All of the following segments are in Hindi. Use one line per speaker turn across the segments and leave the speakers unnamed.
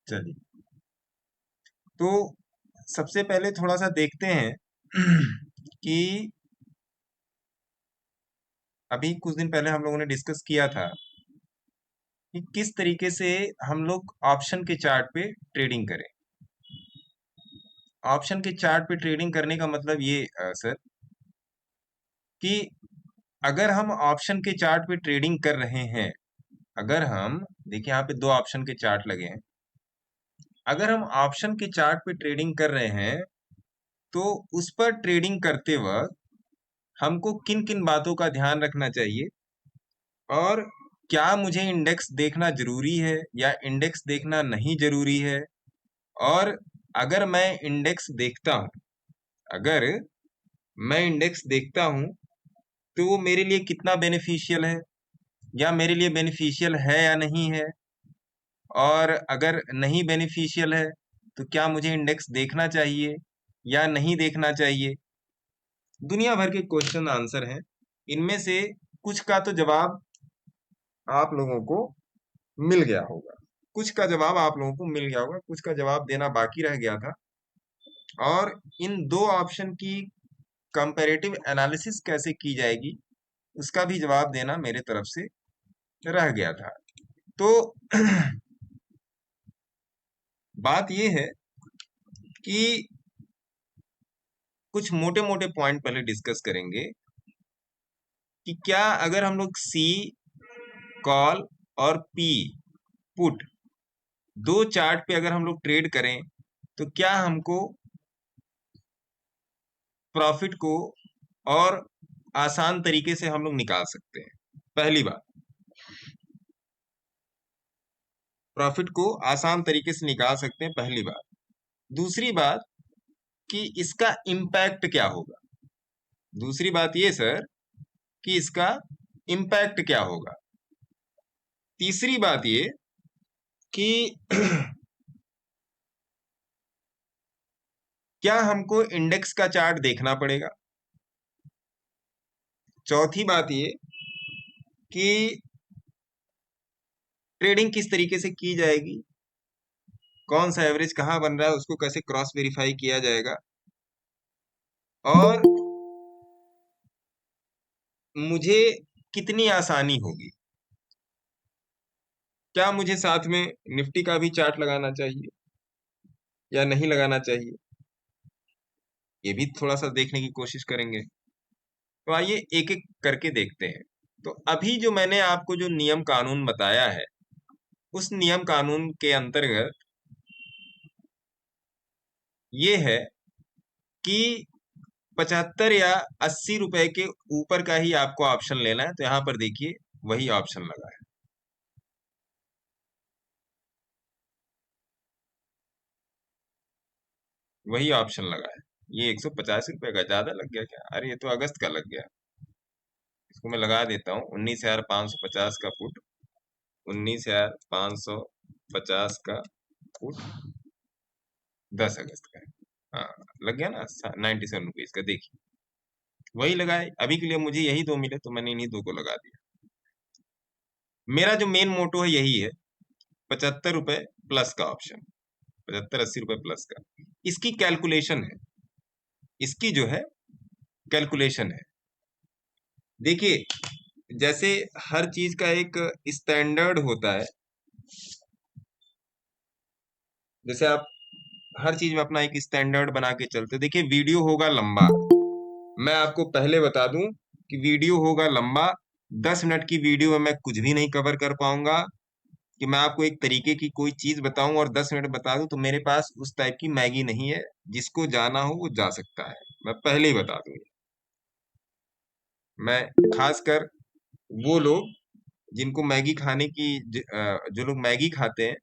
चलिए, तो सबसे पहले थोड़ा सा देखते हैं कि अभी कुछ दिन पहले हम लोगों ने डिस्कस किया था कि किस तरीके से हम लोग ऑप्शन के चार्ट पे ट्रेडिंग करें। ऑप्शन के चार्ट पे ट्रेडिंग करने का मतलब ये सर, कि अगर हम ऑप्शन के चार्ट पे ट्रेडिंग कर रहे हैं, अगर हम देखिए यहाँ पे दो ऑप्शन के चार्ट लगे हैं, अगर हम ऑप्शन के चार्ट पे ट्रेडिंग कर रहे हैं तो उस पर ट्रेडिंग करते वक्त हमको किन किन बातों का ध्यान रखना चाहिए, और क्या मुझे इंडेक्स देखना जरूरी है या इंडेक्स देखना नहीं जरूरी है, और अगर मैं इंडेक्स देखता हूं, अगर मैं इंडेक्स देखता हूं तो वो मेरे लिए कितना बेनिफिशियल है, या मेरे लिए बेनिफिशियल है या नहीं है, और अगर नहीं बेनिफिशियल है तो क्या मुझे इंडेक्स देखना चाहिए या नहीं देखना चाहिए। दुनिया भर के क्वेश्चन आंसर हैं, इनमें से कुछ का तो जवाब आप लोगों को मिल गया होगा, कुछ का जवाब आप लोगों को मिल गया होगा, कुछ का जवाब देना बाकी रह गया था। और इन दो ऑप्शन की कंपैरेटिव एनालिसिस कैसे की जाएगी उसका भी जवाब देना मेरे तरफ से रह गया था। तो बात यह है कि कुछ मोटे मोटे पॉइंट पहले डिस्कस करेंगे कि क्या अगर हम लोग सी कॉल और पी पुट दो चार्ट पे अगर हम लोग ट्रेड करें तो क्या हमको प्रॉफिट को और आसान तरीके से हम लोग निकाल सकते हैं। पहली बात, प्रॉफिट को आसान तरीके से निकाल सकते हैं, पहली बात। दूसरी बात कि इसका इम्पैक्ट क्या होगा। दूसरी बात ये सर कि इसका इम्पैक्ट क्या होगा। तीसरी बात ये कि क्या हमको इंडेक्स का चार्ट देखना पड़ेगा। चौथी बात ये कि ट्रेडिंग किस तरीके से की जाएगी, कौन सा एवरेज कहाँ बन रहा है उसको कैसे क्रॉस वेरीफाई किया जाएगा, और मुझे कितनी आसानी होगी। क्या मुझे साथ में निफ्टी का भी चार्ट लगाना चाहिए या नहीं लगाना चाहिए, ये भी थोड़ा सा देखने की कोशिश करेंगे। तो आइए एक एक करके देखते हैं। तो अभी जो मैंने आपको जो नियम कानून बताया है, उस नियम कानून के अंतर्गत ये है कि 75 या 80 रुपए के ऊपर का ही आपको ऑप्शन लेना है। तो यहां पर देखिए वही ऑप्शन लगा है, वही ऑप्शन लगा है। ये 150 रुपए का ज्यादा लग गया क्या? अरे ये तो अगस्त का लग गया, इसको मैं लगा देता हूँ। 19,550 का पुट, 19,550 का पुट 10 अगस्त का है। हाँ लग गया ना, 97 रुपीज का। देखिए वही लगाए, अभी के लिए मुझे यही दो मिले तो मैंने इन्हीं दो को लगा दिया। मेरा जो मेन मोटो है यही है, 75 रुपए प्लस का ऑप्शन, 75-80 रुपए प्लस का। इसकी कैलकुलेशन है, इसकी जो है कैलकुलेशन है। देखिए जैसे हर चीज का एक स्टैंडर्ड होता है, जैसे आप हर चीज में अपना एक स्टैंडर्ड बना के चलते। देखिए वीडियो होगा लंबा, मैं आपको पहले बता दूं कि वीडियो होगा लंबा। 10 मिनट की वीडियो में मैं कुछ भी नहीं कवर कर पाऊंगा। कि मैं आपको एक तरीके की कोई चीज बताऊं और 10 मिनट बता दूं, तो मेरे पास उस टाइप की मैगी नहीं है। जिसको जाना हो वो जा सकता है, मैं पहले ही बता दूं। मैं खासकर वो लोग जिनको मैगी खाने की जो लोग मैगी खाते हैं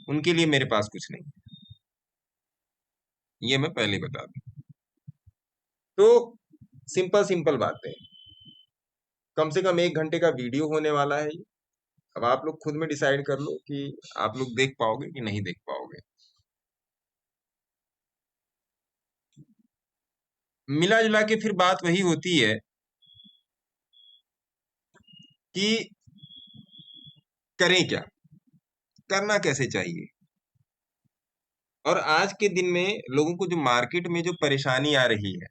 उनके लिए मेरे पास कुछ नहीं, ये मैं पहले ही बता दूं। तो सिंपल सिंपल बातें, कम से कम 1 घंटे का वीडियो होने वाला है ये। अब आप लोग खुद में डिसाइड कर लो कि आप लोग देख पाओगे कि नहीं देख पाओगे। मिला जुला के फिर बात वही होती है कि करें क्या, करना कैसे चाहिए। और आज के दिन में लोगों को जो मार्केट में जो परेशानी आ रही है,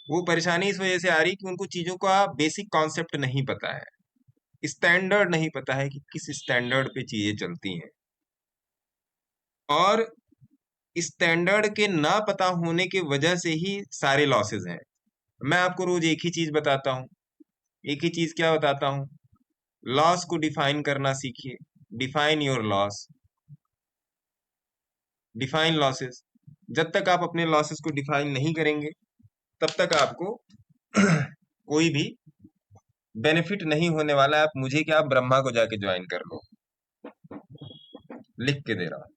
वो परेशानी इस वजह से आ रही है कि उनको चीजों का बेसिक कॉन्सेप्ट नहीं पता है, स्टैंडर्ड नहीं पता है कि किस स्टैंडर्ड पे चीजें चलती हैं। और स्टैंडर्ड के ना पता होने की वजह से ही सारे लॉसेस हैं। मैं आपको रोज एक ही चीज बताता हूँ। एक ही चीज क्या बताता हूँ? लॉस को डिफाइन करना सीखिए। Define your loss, define losses. जब तक आप अपने लॉसेस को डिफाइन नहीं करेंगे, तब तक आपको कोई भी बेनिफिट नहीं होने वाला है। आप मुझे क्या, आप ब्रह्मा को जाके ज्वाइन कर लो, लिख के दे रहा हूं।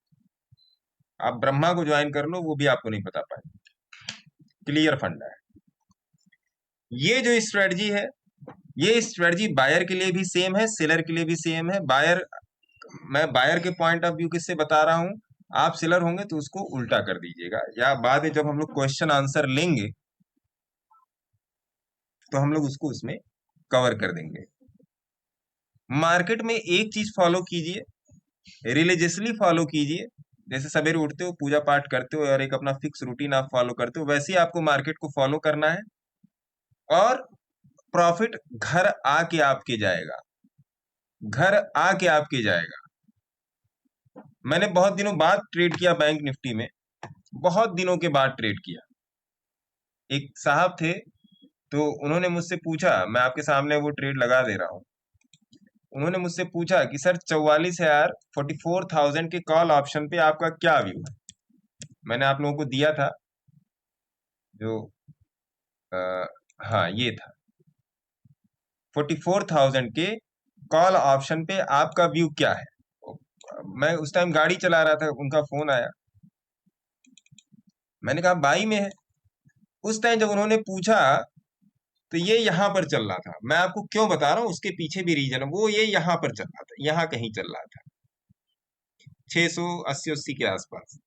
आप ब्रह्मा को ज्वाइन कर लो, वो भी आपको नहीं बता पाए। क्लियर फंडा है। ये जो स्ट्रेटजी है, ये स्ट्रेटजी बायर के लिए भी सेम है, सेलर के लिए भी सेम है। बायर, मैं बायर के पॉइंट ऑफ व्यू किससे बता रहा हूं, आप सेलर होंगे तो उसको उल्टा कर दीजिएगा, या बाद में जब हम लोग क्वेश्चन आंसर लेंगे तो हम लोग उसको उसमें कवर कर देंगे। मार्केट में एक चीज फॉलो कीजिए, रिलीजियसली फॉलो कीजिए। जैसे सवेरे उठते हो, पूजा पाठ करते हो और एक अपना फिक्स रूटीन आप फॉलो करते हो, वैसे ही आपको मार्केट को फॉलो करना है। और प्रॉफिट घर आके आपके जाएगा, घर आके आपके जाएगा। मैंने बहुत दिनों बाद ट्रेड किया बैंक निफ्टी में, बहुत दिनों के बाद ट्रेड किया। एक साहब थे, तो उन्होंने मुझसे पूछा, मैं आपके सामने वो ट्रेड लगा दे रहा हूँ। उन्होंने मुझसे पूछा कि सर 44,000, 44,000 के कॉल ऑप्शन पे आपका क्या व्यू है। मैंने आप लोगों को दिया था जो आ, हाँ ये था 44,000 के कॉल ऑप्शन पे आपका व्यू क्या है। मैं उस टाइम गाड़ी चला रहा था, उनका फोन आया। मैंने कहा बाई में है। उस टाइम जब उन्होंने पूछा, तो ये यहाँ पर चल रहा था। मैं आपको क्यों बता रहा हूँ, उसके पीछे भी रीजन है। वो ये यहाँ पर चल रहा था, यहाँ कहीं चल रहा था 680 के आसपास।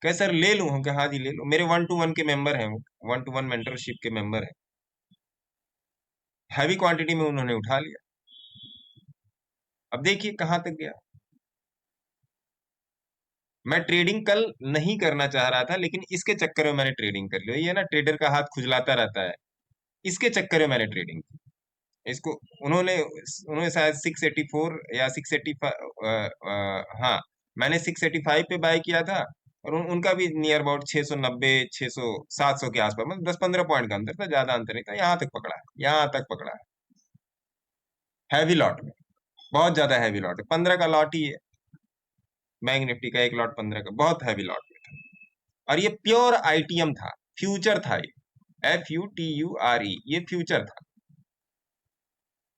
कहे सर ले लूं? हम कहा हाँ जी ले लो, मेरे 1-to-1 के मेंबर हैं वो, 1-to-1 मेंटरशिप के मेंबर हैं। हैवी क्वांटिटी में उन्होंने उठा लिया। अब देखिए कहाँ तक गया। मैं ट्रेडिंग कल नहीं करना चाह रहा था, लेकिन इसके चक्कर में मैंने ट्रेडिंग कर लिया। ये ना ट्रेडर का हाथ खुजलाता रहता है, इसके चक्कर में मैंने ट्रेडिंग की। इसको उन्होंने उन्होंने शायद 684 या 685, हाँ मैंने 685 पे बाय किया था। और उनका भी नियर अबाउट 690, 600, 700 के आसपास, मतलब 10-15 पॉइंट का अंतर था, ज्यादा अंतर नहीं था। यहाँ तक पकड़ा है, यहाँ तक पकड़ा है हैवी लॉट में। बहुत ज्यादा हैवी लॉट है, 15 का लॉट ही है बैंक निफ्टी का, एक लॉट 15 का, बहुत हैवी लॉट में था। और ये प्योर आईटीएम था, फ्यूचर था ये, FUTURE, ये फ्यूचर था।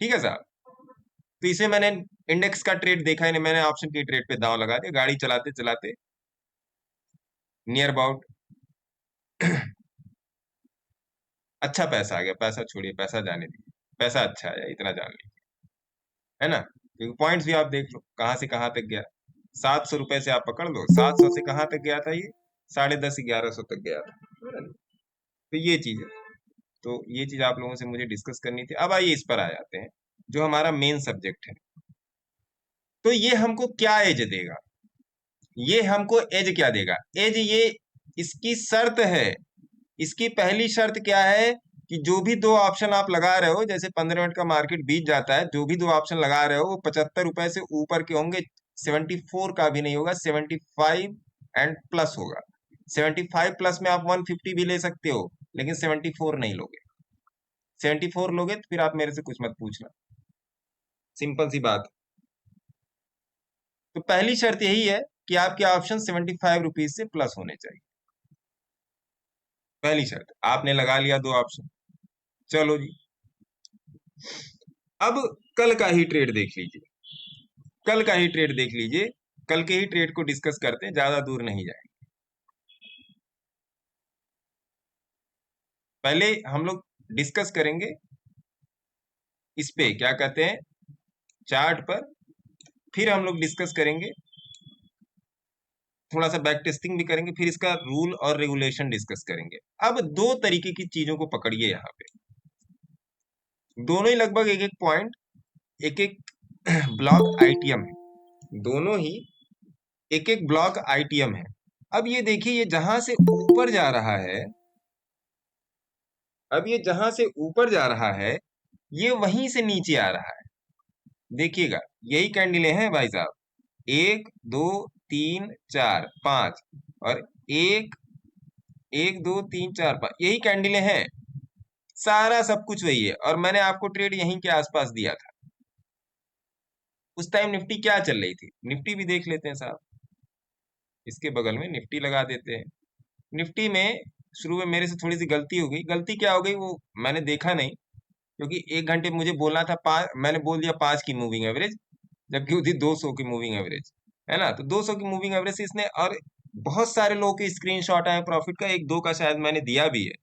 ठीक है साहब। तो इसे मैंने इंडेक्स का ट्रेड देखा ही नहीं, मैंने ऑप्शन की ट्रेड पे दांव लगा दिया, गाड़ी चलाते चलाते नियर अबाउट अच्छा पैसा आ गया। पैसा छोड़िए, पैसा जाने दीजिए, पैसा अच्छा आया, इतना जान लीजिए, है ना। क्योंकि पॉइंट्स भी आप देख लो कहाँ से कहाँ तक गया। 700 रुपए से आप पकड़ लो, 700 से कहाँ तक गया था ये, 10.5-1100 तक गया था, है ना? तो ये चीज है। तो ये चीज आप लोगों से मुझे डिस्कस करनी थी। अब आइए इस पर आ जाते हैं, जो हमारा मेन सब्जेक्ट है। तो ये हमको क्या एज देगा, ये हमको एज क्या देगा? एज ये इसकी शर्त है। इसकी पहली शर्त क्या है कि जो भी दो ऑप्शन आप लगा रहे हो, जैसे 15 मिनट का मार्केट बीत जाता है, जो भी दो ऑप्शन लगा रहे हो वो 75 रुपए से ऊपर के होंगे। 74 का भी नहीं होगा, 75 एंड प्लस होगा। 75 प्लस में आप 150 भी ले सकते हो, लेकिन 74 नहीं लोगे। 74 लोगे तो फिर आप मेरे से कुछ मत पूछना, सिंपल सी बात। तो पहली शर्त यही है कि आपके ऑप्शन 75 रुपीज से प्लस होने चाहिए। पहली शर्त, आपने लगा लिया दो ऑप्शन, चलो जी। अब कल का ही ट्रेड देख लीजिए, कल का ही ट्रेड देख लीजिए, कल के ही ट्रेड को डिस्कस करते हैं, ज्यादा दूर नहीं जाएंगे। पहले हम लोग डिस्कस करेंगे इस पे, क्या कहते हैं, चार्ट पर। फिर हम लोग डिस्कस करेंगे, थोड़ा सा बैक टेस्टिंग भी करेंगे, फिर इसका रूल और रेगुलेशन डिस्कस करेंगे। अब दो तरीके की चीजों को पकड़िए यहाँ पे, दोनों ही लगभग एक एक पॉइंट, एक एक ब्लॉक आईटीएम है, दोनों ही एक एक ब्लॉक आईटीएम है। अब ये देखिए, ये जहां से ऊपर जा रहा है, अब ये जहां से ऊपर जा रहा है, ये वहीं से नीचे आ रहा है। देखिएगा, यही कैंडले हैं भाई साहब, 1 2 3 4 5, और एक 1 2 3 4 5, यही कैंडले हैं। सारा सब कुछ वही है, और मैंने आपको ट्रेड यहीं के आसपास दिया था। उस टाइम निफ्टी क्या चल रही थी, निफ्टी भी देख लेते हैं साहब। इसके बगल में निफ्टी लगा देते हैं। निफ्टी में शुरू में मेरे से थोड़ी सी गलती हो गई। गलती क्या हो गई वो मैंने देखा नहीं, क्योंकि 1 घंटे मुझे बोलना था 5, मैंने बोल दिया 5 की मूविंग एवरेज, जबकि होती 200 की मूविंग एवरेज, है ना। तो 200 की मूविंग एवरेज से इसने, और बहुत सारे लोगों के स्क्रीनशॉट आए प्रॉफिट का, एक दो का शायद मैंने दिया भी है,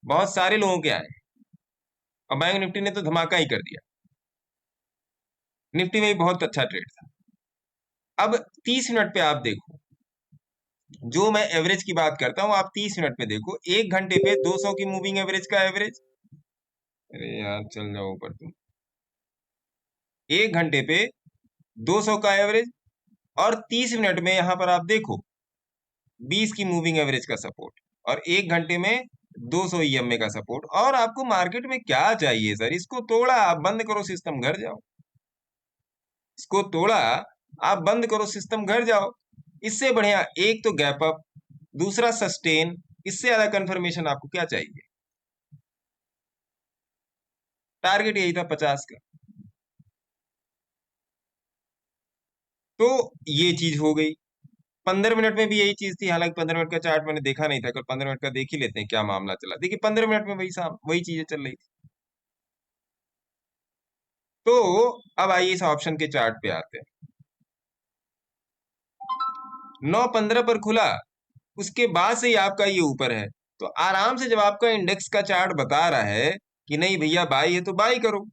बहुत सारे लोगों के आए, और बैंक निफ्टी ने तो धमाका ही कर दिया। निफ्टी में भी बहुत अच्छा ट्रेड था। अब 30 मिनट पे आप देखो, जो मैं एवरेज की बात करता हूं, आप 30 मिनट पे देखो। 1 घंटे पे 200 की मूविंग एवरेज का एवरेज, अरे यार चल जाओ ऊपर तुम। 1 घंटे पे 200 का एवरेज, और 30 मिनट में यहां पर आप देखो 20 की मूविंग एवरेज का सपोर्ट, और 1 घंटे में 200 ईएमए का सपोर्ट। और आपको मार्केट में क्या चाहिए सर? इसको तोड़ा, आप बंद करो सिस्टम, घर जाओ। इसको तोड़ा, आप बंद करो सिस्टम, घर जाओ। इससे बढ़िया एक तो गैप अप, दूसरा सस्टेन, इससे ज्यादा कंफर्मेशन आपको क्या चाहिए? टारगेट यही था 50 का। तो ये चीज हो गई। 15 मिनट में भी यही चीज थी, हालांकि 15 मिनट का चार्ट मैंने देखा नहीं था, कल 15 मिनट का देख ही लेते हैं क्या मामला चला। देखिए 15 मिनट में वही चीजें चल रही थी। तो अब आइए इस ऑप्शन के चार्ट पे आते हैं। 9:15 पर खुला, उसके बाद से ही आपका ये ऊपर है। तो आराम से जब आपका इंडेक्स का चार्ट बता रहा है कि नहीं भैया बाई है, तो बाई करो।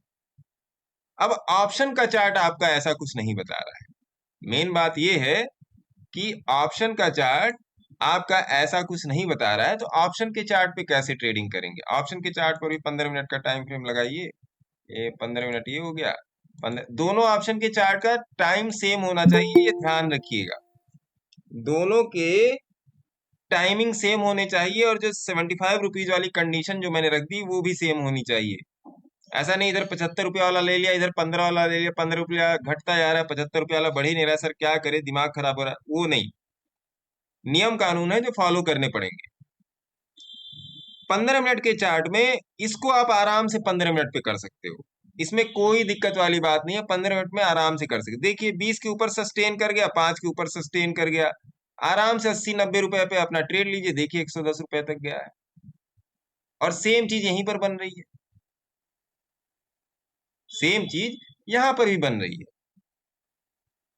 अब ऑप्शन का चार्ट आपका ऐसा कुछ नहीं बता रहा है। मेन बात ये है कि ऑप्शन का चार्ट आपका ऐसा कुछ नहीं बता रहा है, तो ऑप्शन के चार्ट पे कैसे ट्रेडिंग करेंगे? ऑप्शन के चार्ट पर भी 15 मिनट का टाइम फ्रेम लगाइए। ये 15 मिनट ये हो गया। 15, दोनों ऑप्शन के चार्ट का टाइम सेम होना चाहिए, ये ध्यान रखिएगा। दोनों के टाइमिंग सेम होने चाहिए, और जो 75 रुपीज वाली कंडीशन जो मैंने रख दी वो भी सेम होनी चाहिए। ऐसा नहीं इधर 75 रुपया वाला ले लिया, इधर 15 वाला ले लिया, 15 रुपया घटता जा रहा है, 75 रुपया वाला बढ़ ही नहीं रहा, सर क्या करे, दिमाग खराब हो रहा है, वो नहीं। नियम कानून है जो फॉलो करने पड़ेंगे। 15 मिनट के चार्ट में इसको आप आराम से 15 मिनट पे कर सकते हो, इसमें कोई दिक्कत वाली बात नहीं है। 15 मिनट में आराम से कर सकते। देखिए 20 के ऊपर सस्टेन कर गया, 5 के ऊपर सस्टेन कर गया, आराम से 80-90 रुपए पे अपना ट्रेड लीजिए। देखिए 110 रुपए तक गया है, और सेम चीज यहीं पर बन रही है, सेम चीज यहां पर भी बन रही है।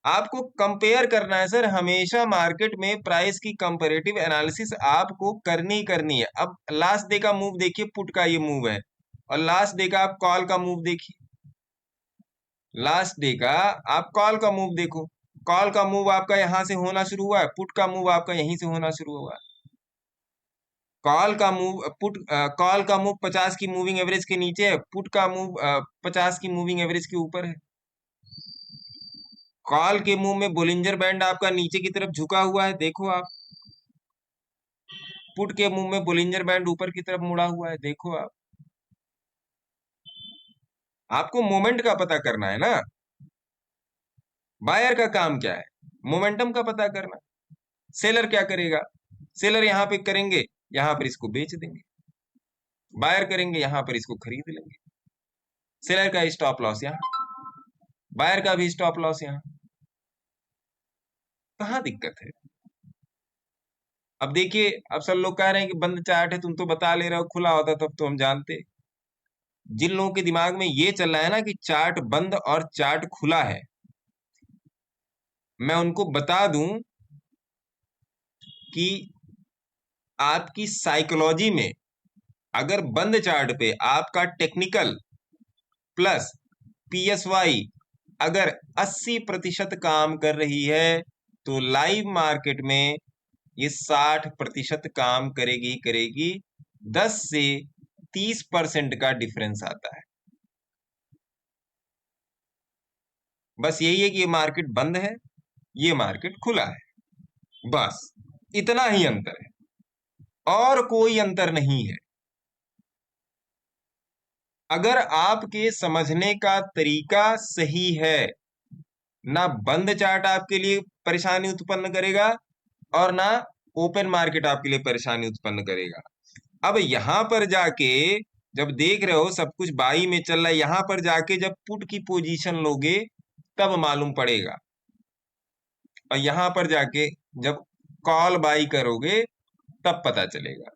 आपको कंपेयर करना है सर, हमेशा मार्केट में प्राइस की कंपैरेटिव एनालिसिस आपको करनी ही करनी है। अब लास्ट डे का मूव देखिए, पुट का ये मूव है, और लास्ट डे का आप कॉल का मूव देखिए। लास्ट डे का आप कॉल का मूव देखो, कॉल का मूव आपका यहां से होना शुरू हुआ है, पुट का मूव आपका यहीं से होना शुरू हुआ है। कॉल का मूव 50 की मूविंग एवरेज के नीचे है, पुट का मूव 50 की मूविंग एवरेज के ऊपर है। कॉल के मूव में बोलिंजर बैंड आपका नीचे की तरफ झुका हुआ है, देखो आप। पुट के मूव में बोलिंजर बैंड ऊपर की तरफ मुड़ा हुआ है, देखो आप। आपको मोमेंट का पता करना है ना। बायर का काम क्या है? मोमेंटम का पता करना। सेलर क्या करेगा? सेलर यहां पे करेंगे, यहां पर इसको बेच देंगे। बायर करेंगे, यहां पर इसको खरीद लेंगे। सेलर का स्टॉप लॉस यहाँ, बायर का भी स्टॉप लॉस यहाँ। कहाँ दिक्कत है? अब देखिए, अब सब लोग कह रहे हैं कि बंद चार्ट है, तुम तो बता ले रहे हो, खुला होता तब तो हम जानते। जिन लोगों के दिमाग में ये चल रहा है ना कि चार्ट बंद और चार्ट खुला है, मैं उनको बता दूं कि आपकी साइकोलॉजी में अगर बंद चार्ट पे आपका टेक्निकल प्लस पीएसवाई अगर 80% काम कर रही है, तो लाइव मार्केट में ये 60% काम करेगी करेगी। 10 से 30% का डिफरेंस आता है। बस यही है कि ये मार्केट बंद है, ये मार्केट खुला है। बस इतना ही अंतर है, और कोई अंतर नहीं है। अगर आपके समझने का तरीका सही है, ना बंद चार्ट आपके लिए परेशानी उत्पन्न करेगा और ना ओपन मार्केट आपके लिए परेशानी उत्पन्न करेगा। अब यहां पर जाके जब देख रहे हो सब कुछ बाई में चल रहा है, यहां पर जाके जब पुट की पोजीशन लोगे तब मालूम पड़ेगा, और यहां पर जाके जब कॉल बाई करोगे तब पता चलेगा।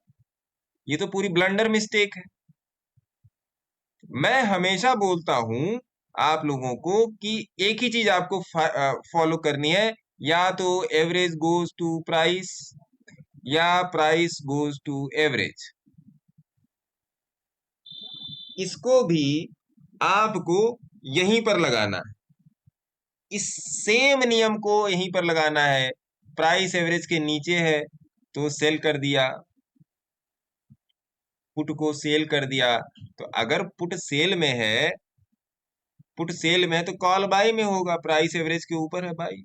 ये तो पूरी ब्लंडर मिस्टेक है। मैं हमेशा बोलता हूं आप लोगों को कि एक ही चीज आपको फॉलो करनी है, या तो एवरेज गोज टू प्राइस या प्राइस गोज टू एवरेज। इसको भी आपको यहीं पर लगाना है, इस सेम नियम को यहीं पर लगाना है। प्राइस एवरेज के नीचे है तो सेल कर दिया, पुट को सेल कर दिया। तो अगर पुट सेल में है तो कॉल बाई में होगा, प्राइस एवरेज के ऊपर है बाई।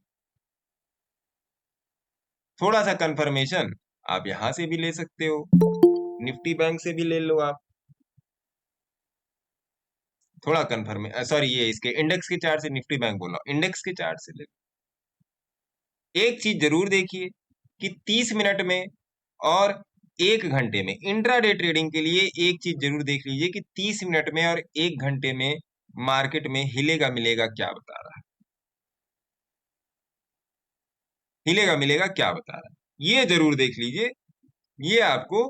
थोड़ा सा कंफर्मेशन आप यहां से भी ले सकते हो, निफ्टी बैंक से भी ले लो आप, थोड़ा कंफर्म, सॉरी ये इसके इंडेक्स के चार्ट से, निफ्टी बैंक बोला, इंडेक्स के चार्ट से ले लो। एक चीज जरूर देखिए कि 30 मिनट में और 1 घंटे में, इंट्राडे ट्रेडिंग के लिए एक चीज जरूर देख लीजिए कि 30 मिनट में और 1 घंटे में मार्केट में हिलेगा मिलेगा क्या बता रहा है, हिलेगा मिलेगा क्या बता रहा है, ये जरूर देख लीजिए। ये आपको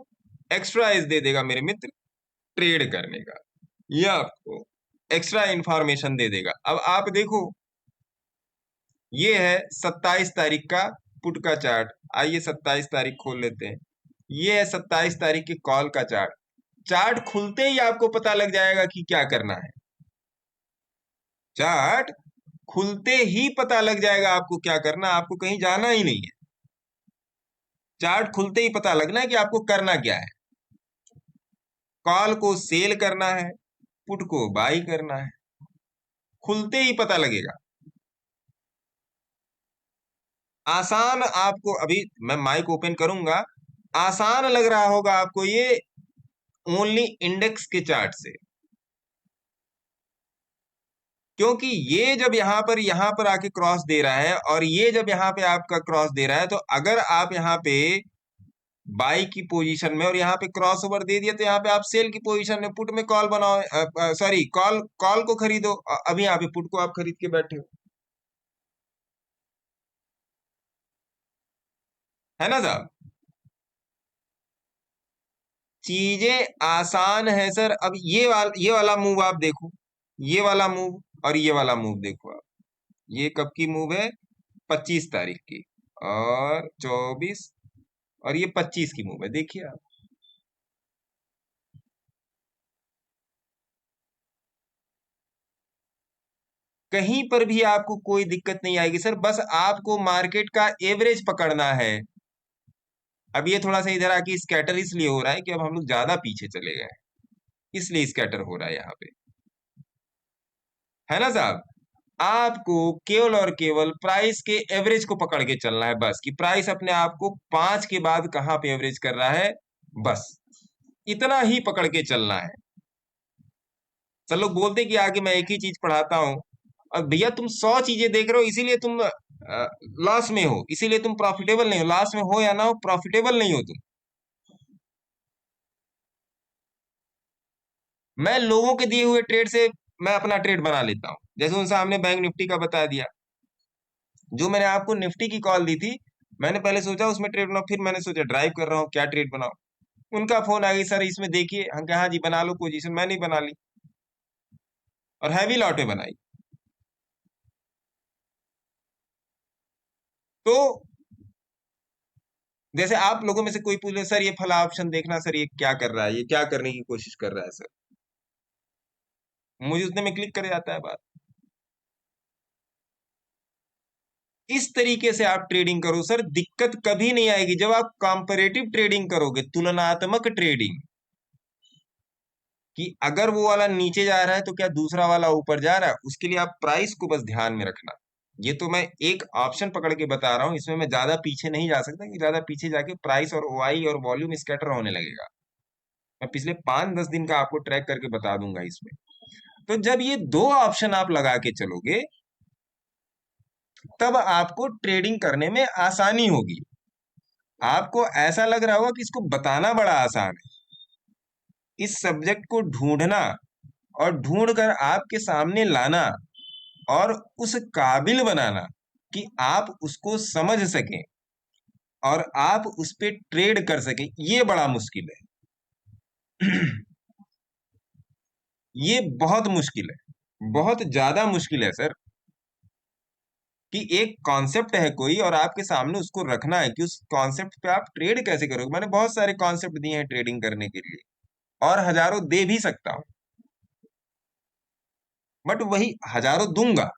एक्स्ट्रा एज दे देगा मेरे मित्र ट्रेड करने का, ये आपको एक्स्ट्रा इंफॉर्मेशन दे देगा। अब आप देखो, ये है 27 तारीख का पुट का चार्ट। आइए 27 तारीख खोल लेते हैं। ये है 27 तारीख के कॉल का चार्ट। चार्ट खुलते ही आपको पता लग जाएगा कि क्या करना है। चार्ट खुलते ही पता लग जाएगा आपको क्या करना, आपको कहीं जाना ही नहीं है। चार्ट खुलते ही पता लगना है कि आपको करना क्या है। कॉल को सेल करना है, पुट को बाई करना है, खुलते ही पता लगेगा। आसान आपको, अभी मैं माइक ओपन करूंगा, आसान लग रहा होगा आपको ये ओनली इंडेक्स के चार्ट से, क्योंकि ये जब यहां पर आके क्रॉस दे रहा है और ये जब यहां पे आपका क्रॉस दे रहा है, तो अगर आप यहां पे बाई की पोजीशन में और यहाँ पे क्रॉस ओवर दे दिया तो यहाँ पे आप सेल की पोजीशन में, पुट में कॉल बनाओ, सॉरी कॉल कॉल को खरीदो। अभी यहाँ पे पुट को आप खरीद के बैठे हो, है ना साहब। चीजें आसान है सर। अब ये वाला मूव आप देखो, ये वाला मूव और ये वाला मूव देखो आप। ये कब की मूव है? 25 तारीख की, और 24, और ये 25 की मूव है, देखिए आप। कहीं पर भी आपको कोई दिक्कत नहीं आएगी सर, बस आपको मार्केट का एवरेज पकड़ना है। अब ये थोड़ा सा इधर आके स्कैटर इसलिए हो रहा है कि अब हम लोग ज्यादा पीछे चले गए हैं, इसलिए स्कैटर हो रहा है यहाँ पे, है ना साहब। आपको केवल और केवल प्राइस के एवरेज को पकड़ के चलना है, बस कि प्राइस अपने आप को 5 के बाद कहां पे एवरेज कर रहा है, बस इतना ही पकड़ के चलना है। सब लोग बोलते हैं कि आगे मैं एक ही चीज पढ़ाता हूं, और भैया तुम 100 चीजें देख रहे हो, इसीलिए तुम लॉस में हो, इसीलिए तुम प्रॉफिटेबल नहीं हो। लॉस में हो या ना हो, प्रॉफिटेबल नहीं हो तुम। मैं लोगों के दिए हुए ट्रेड से मैं अपना ट्रेड बना लेता हूं, जैसे उनसे हमने बैंक निफ्टी का बता दिया। जो मैंने आपको निफ्टी की कॉल दी थी, मैंने पहले सोचा उसमें ट्रेड बनाओ, फिर मैंने सोचा ड्राइव कर रहा हूँ क्या ट्रेड बनाओ। उनका फोन आ गई, सर इसमें देखिए। हम कहा हाँ जी बना लो पोजीशन, मैंने ही बना ली और हैवी लॉट में बनाई। तो जैसे आप लोगों में से कोई पूछ ले, सर ये फला ऑप्शन देखना, सर ये क्या कर रहा है, ये क्या करने की कोशिश कर रहा है सर, मुझे उतने में क्लिक कर जाता है बात। इस तरीके से आप ट्रेडिंग करो सर, दिक्कत कभी नहीं आएगी। जब आप कंपैरेटिव ट्रेडिंग करोगे, तुलनात्मक ट्रेडिंग, कि अगर वो वाला नीचे जा रहा है तो क्या दूसरा वाला ऊपर जा रहा है, उसके लिए आप प्राइस को बस ध्यान में रखना। ये तो मैं एक ऑप्शन पकड़ के बता रहा हूं, इसमें मैं ज्यादा पीछे नहीं जा सकता कि ज्यादा पीछे जाके प्राइस और ओआई और वॉल्यूम स्कैटर होने लगेगा। मैं पिछले 5-10 दिन का आपको ट्रैक करके बता दूंगा इसमें। तो जब ये दो ऑप्शन आप लगा के चलोगे, तब आपको ट्रेडिंग करने में आसानी होगी। आपको ऐसा लग रहा होगा कि इसको बताना बड़ा आसान है, इस सब्जेक्ट को ढूंढना और ढूंढ कर आपके सामने लाना और उस काबिल बनाना कि आप उसको समझ सकें और आप उस पे ट्रेड कर सकें, ये बड़ा मुश्किल है। ये बहुत मुश्किल है, बहुत ज्यादा मुश्किल है सर। कि एक कॉन्सेप्ट है कोई और आपके सामने उसको रखना है कि उस कॉन्सेप्ट पे आप ट्रेड कैसे करोगे। मैंने बहुत सारे कॉन्सेप्ट दिए हैं ट्रेडिंग करने के लिए और हजारों दे भी सकता हूं, बट वही हजारों दूंगा,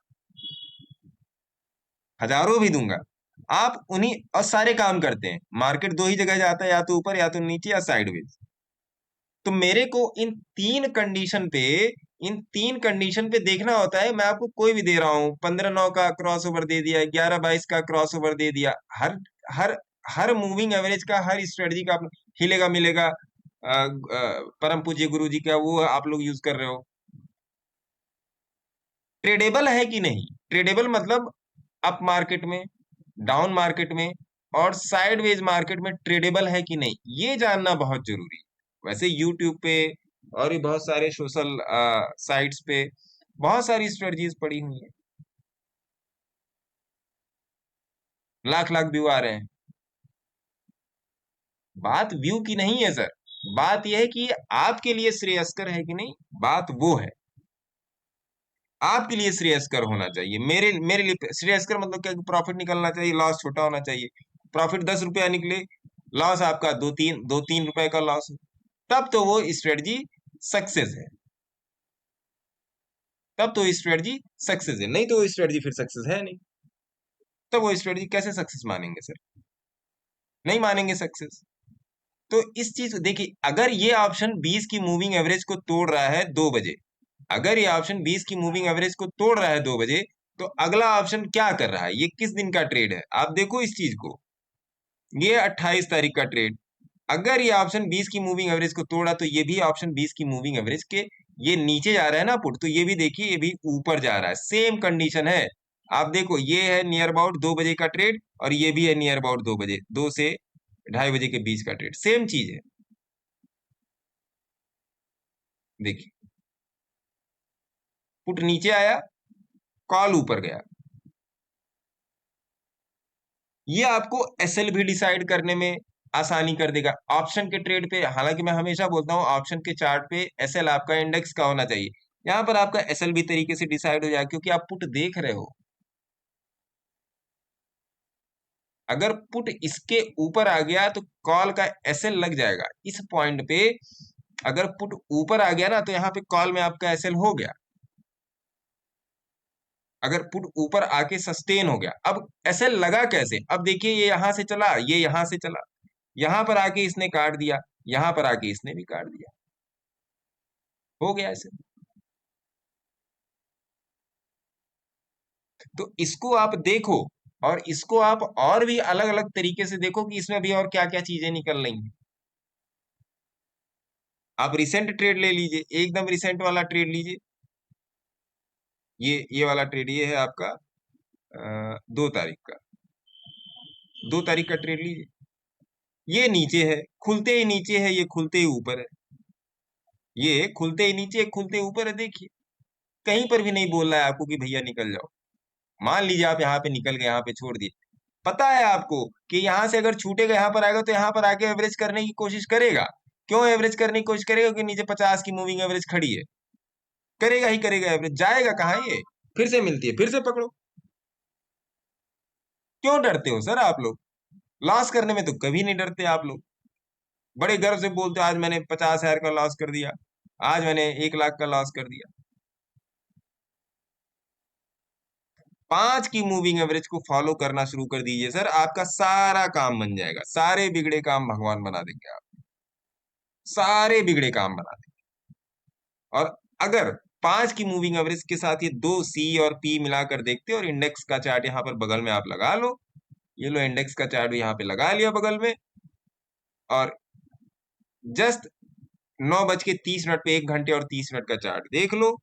हजारों भी दूंगा। आप उन्हीं और सारे काम करते हैं, मार्केट दो ही जगह जाता है, या तो ऊपर या तो नीचे या साइडवेज। तो मेरे को इन तीन कंडीशन पे देखना होता है। मैं आपको कोई भी दे रहा हूं, 15-9 का क्रॉस ओवर दे दिया, 11-22 का क्रॉस ओवर दे दिया, हर हर हर मूविंग एवरेज का, हर स्ट्रेटजी का हिलेगा मिलेगा परम पूज्य गुरु जी का वो आप लोग यूज कर रहे हो। ट्रेडेबल है कि नहीं, ट्रेडेबल मतलब अप मार्केट में, डाउन मार्केट में और साइडवेज मार्केट में ट्रेडेबल है कि नहीं, ये जानना बहुत जरूरी है। वैसे यूट्यूब पे और भी बहुत सारे सोशल साइट्स पे बहुत सारी स्ट्रेटजीज पड़ी हुई हैं, लाख लाख व्यू आ रहे हैं। बात व्यू की नहीं है सर, बात यह है कि ये आपके लिए श्रेयस्कर है कि नहीं, बात वो है। आपके लिए श्रेयस्कर होना चाहिए, मेरे मेरे लिए श्रेयस्कर मतलब क्या, प्रॉफिट निकलना चाहिए, लॉस छोटा होना चाहिए। प्रॉफिट 10 रुपया निकले, लॉस आपका दो तीन रुपए का लॉस है, तब तो वो स्ट्रेटजी सक्सेस है, तब तो स्ट्रेटजी सक्सेस है। नहीं तो वो स्ट्रेटजी फिर सक्सेस है नहीं, तो वो स्ट्रेटजी कैसे सक्सेस मानेंगे सर, नहीं मानेंगे सक्सेस। तो इस चीज को देखिए, अगर ये ऑप्शन 20 की मूविंग एवरेज को तोड़ रहा है 2 बजे, अगर ये ऑप्शन 20 की मूविंग एवरेज को तोड़ रहा है 2 बजे, तो अगला ऑप्शन क्या कर रहा है, ये किस दिन का ट्रेड है, आप देखो इस चीज को। ये 28 तारीख का ट्रेड, अगर ये ऑप्शन 20 की मूविंग एवरेज को तोड़ा, तो ये भी ऑप्शन 20 की मूविंग एवरेज के ये नीचे जा रहा है ना पुट, तो ये भी देखिए ये भी ऊपर जा रहा है, सेम कंडीशन है। आप देखो ये है नियर अबाउट 2 बजे का ट्रेड और ये भी है नियर अबाउट 2 बजे, 2 से 2:30 बजे के बीच का ट्रेड, सेम चीज है। देखिए पुट नीचे आया, कॉल ऊपर गया। ये आपको एसएल भी डिसाइड करने में आसानी कर देगा ऑप्शन के ट्रेड पे। हालांकि मैं हमेशा बोलता हूँ ऑप्शन के चार्ट पे एसएल आपका इंडेक्स का होना चाहिए, यहाँ पर आपका एसएल भी तरीके से डिसाइड हो जाएगा, क्योंकि आप पुट देख रहे हो। अगर पुट इसके ऊपर आ गया तो कॉल का एसएल लग जाएगा इस पॉइंट पे। अगर पुट ऊपर आ गया ना, तो यहाँ पे कॉल में आपका एसएल हो गया। अगर पुट ऊपर आके सस्टेन हो गया, अब एसएल लगा कैसे, अब देखिए ये यहां से चला, ये यहां से चला, यहां पर आके इसने काट दिया, यहां पर आके इसने भी काट दिया, हो गया ऐसे। तो इसको आप देखो और इसको आप और भी अलग अलग तरीके से देखो कि इसमें भी और क्या क्या चीजें निकल रही हैं। आप रिसेंट ट्रेड ले लीजिए, एकदम रिसेंट वाला ट्रेड लीजिए। ये वाला ट्रेड ये है आपका 2 तारीख का, 2 तारीख का ट्रेड लीजिए। ये नीचे है, खुलते ही नीचे है, ये खुलते ही ऊपर है, ये खुलते ही नीचे खुलते ऊपर है। देखिए कहीं पर भी नहीं बोल रहा है आपको कि भैया निकल जाओ। मान लीजिए आप यहाँ पे निकल गए, यहाँ पे छोड़ दिए, पता है आपको कि यहाँ से अगर छूटेगा यहाँ पर आएगा तो यहाँ पर आके एवरेज करने की कोशिश करेगा। क्यों एवरेज करने की कोशिश करेगा, क्योंकि नीचे 50 की मूविंग एवरेज खड़ी है, करेगा ही करेगा एवरेज, जाएगा कहाँ ये, फिर से मिलती है फिर से पकड़ो। क्यों डरते हो सर आप लोग, लॉस करने में तो कभी नहीं डरते आप लोग, बड़े गर्व से बोलते हो आज मैंने 50,000 का लॉस कर दिया, आज मैंने 1 लाख का लॉस कर दिया। 5 की मूविंग एवरेज को फॉलो करना शुरू कर दीजिए सर, आपका सारा काम बन जाएगा, सारे बिगड़े काम भगवान बना देंगे आप, सारे बिगड़े काम बना देंगे। और अगर 5 की मूविंग एवरेज के साथ ये 2 C और P मिलाकर देखते हैं, और इंडेक्स का चार्ट यहाँ पर बगल में आप लगा लो। ये लो इंडेक्स का चार्ट यहाँ पे लगा लिया बगल में, और जस्ट 9:30 पे 1 घंटे और 30 मिनट का चार्ट देख लो।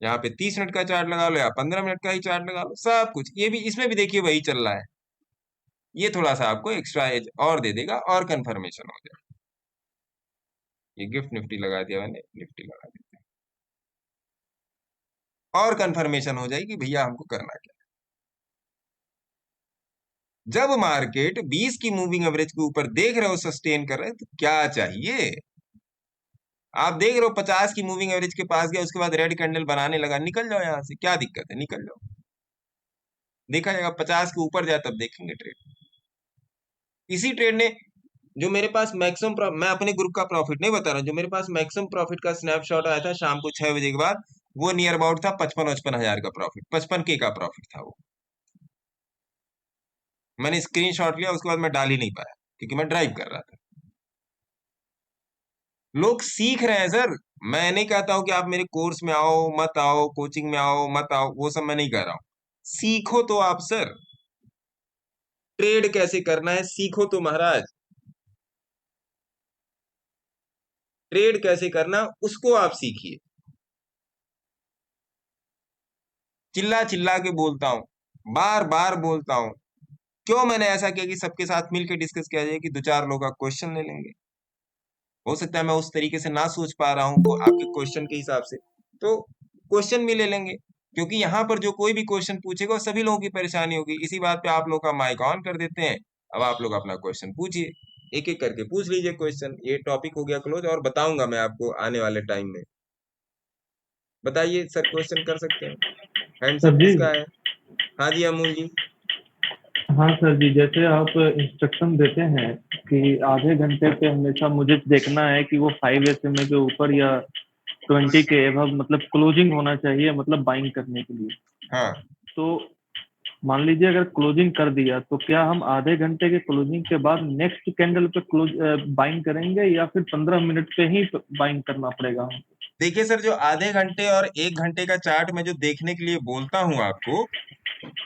यहाँ पे 30 मिनट का चार्ट लगा लो या 15 मिनट का ही चार्ट लगा लो, सब कुछ ये भी इसमें भी देखिए वही चल रहा है। ये थोड़ा सा आपको एक्स्ट्रा एज और दे देगा और कंफर्मेशन हो जाए। ये गिफ्ट निफ्टी लगा दिया मैंने, निफ्टी लगा देते हैं, और कंफर्मेशन हो जाएगी भैया हमको करना क्या। जब मार्केट 20 की मूविंग एवरेज के ऊपर देख रहे हो सस्टेन कर रहे हैं, तो क्या चाहिए। आप देख रहे हो 50 की मूविंग एवरेज के पास गया, उसके बाद रेड कैंडल बनाने लगा, निकल जाओ यहाँ से, क्या दिक्कत है, निकल जाओ। देखा जाएगा 50 के ऊपर जाए तब देखेंगे ट्रेड। इसी ट्रेड ने जो मेरे पास मैक्सिमम, मैं अपने ग्रुप का प्रॉफिट नहीं बता रहा हूं, जो मेरे पास मैक्सिमम प्रॉफिट का स्नैपशॉट आया था शाम को 6 बजे के बाद, वो नियर अबाउट था 55-55 हजार का प्रॉफिट, 55K का प्रॉफिट था वो। मैंने स्क्रीनशॉट लिया, उसके बाद मैं डाल ही नहीं पाया क्योंकि मैं ड्राइव कर रहा था। लोग सीख रहे हैं सर। मैं नहीं कहता हूं कि आप मेरे कोर्स में आओ मत आओ, कोचिंग में आओ मत आओ, वो सब मैं नहीं कह रहा हूं। सीखो तो आप सर, ट्रेड कैसे करना है सीखो तो महाराज। ट्रेड कैसे करना उसको आप सीखिए। चिल्ला चिल्ला के बोलता हूं, बार बार बोलता हूं, क्यों मैंने ऐसा किया कि सबके साथ मिलकर डिस्कस किया जाए कि 2-4 लोग का क्वेश्चन ले लेंगे। हो सकता है मैं उस तरीके से ना सोच पा रहा हूं आपके क्वेश्चन के हिसाब से, तो क्वेश्चन भी ले लेंगे, क्योंकि यहाँ पर जो कोई भी क्वेश्चन पूछेगा सभी लोगों की परेशानी होगी। इसी बात पे आप लोग का माइक ऑन कर देते हैं। अब आप लोग अपना क्वेश्चन पूछिए, एक एक करके पूछ लीजिए क्वेश्चन। ये टॉपिक हो गया क्लोज, और बताऊंगा मैं आपको आने वाले टाइम में। बताइए सर, क्वेश्चन कर सकते हैं, हैंड्स
सर
अप
जी।
किसका है। हाँ जी अमूल जी।
हाँ सर जी, जैसे आप इंस्ट्रक्शन देते हैं कि आधे घंटे पे हमेशा मुझे देखना है कि वो 5 SMA के ऊपर या 20 के एबव मतलब क्लोजिंग होना चाहिए, मतलब बाइंग करने के लिए।
हाँ
तो मान लीजिए अगर क्लोजिंग कर दिया तो क्या हम आधे घंटे के क्लोजिंग के बाद नेक्स्ट कैंडल पे क्लोज बाइंग करेंगे, या फिर 15 मिनट पे ही बाइंग करना पड़ेगा हमको?
देखिए सर, जो आधे घंटे और 1 घंटे का चार्ट मैं जो देखने के लिए बोलता हूँ आपको,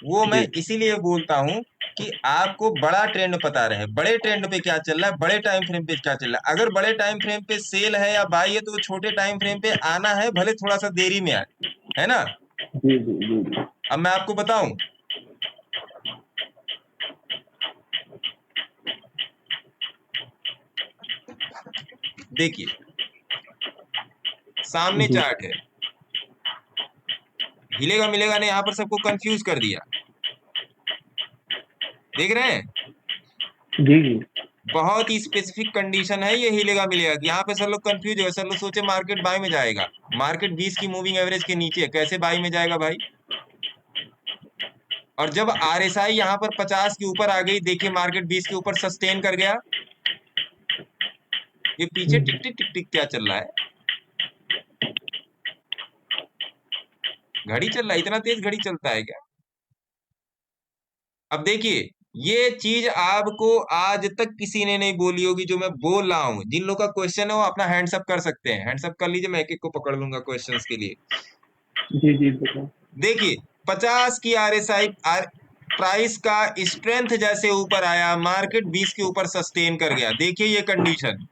वो मैं
जी
इसीलिए बोलता हूँ कि आपको बड़ा ट्रेंड पता रहे, बड़े ट्रेंड पे क्या चल रहा है, बड़े टाइम फ्रेम पे क्या चल रहा है। अगर बड़े टाइम फ्रेम पे सेल है या बाई है, तो वो छोटे टाइम फ्रेम पे आना है, भले थोड़ा सा देरी में आए, है ना।
जी जी जी जी।
अब मैं आपको बताऊं, देखिए सामने
जी
चार्ट है, हिलेगा मिलेगा नहीं, यहाँ पर सबको कंफ्यूज कर दिया, देख रहे हैं।
जी जी।
बहुत ही स्पेसिफिक कंडीशन है ये हिलेगा मिलेगा की, यहाँ पे सब लोग कंफ्यूज है, सब लोग सोचे मार्केट बाई में जाएगा। मार्केट 20 की मूविंग एवरेज के नीचे है, कैसे बाई में जाएगा भाई। और जब RSI यहाँ पर 50 के ऊपर आ गई, देखिए मार्केट 20 के ऊपर सस्टेन कर गया। ये पीछे टिक टिक टिक टिक क्या चल रहा है, घड़ी चल रहा है, इतना तेज घड़ी चलता है क्या। अब देखिए, ये चीज आपको आज तक किसी ने नहीं बोली होगी जो मैं बोल रहा हूं। जिन लोगों का क्वेश्चन है वो अपना हैंड्स अप कर सकते हैं, हैंड्स अप कर लीजिए, मैं एक एक को पकड़ लूंगा क्वेश्चंस के लिए।
जी जी बताओ।
देखिए 50 की RSI प्राइस का स्ट्रेंथ जैसे ऊपर आया, मार्केट 20 के ऊपर सस्टेन कर गया। देखिए ये कंडीशन,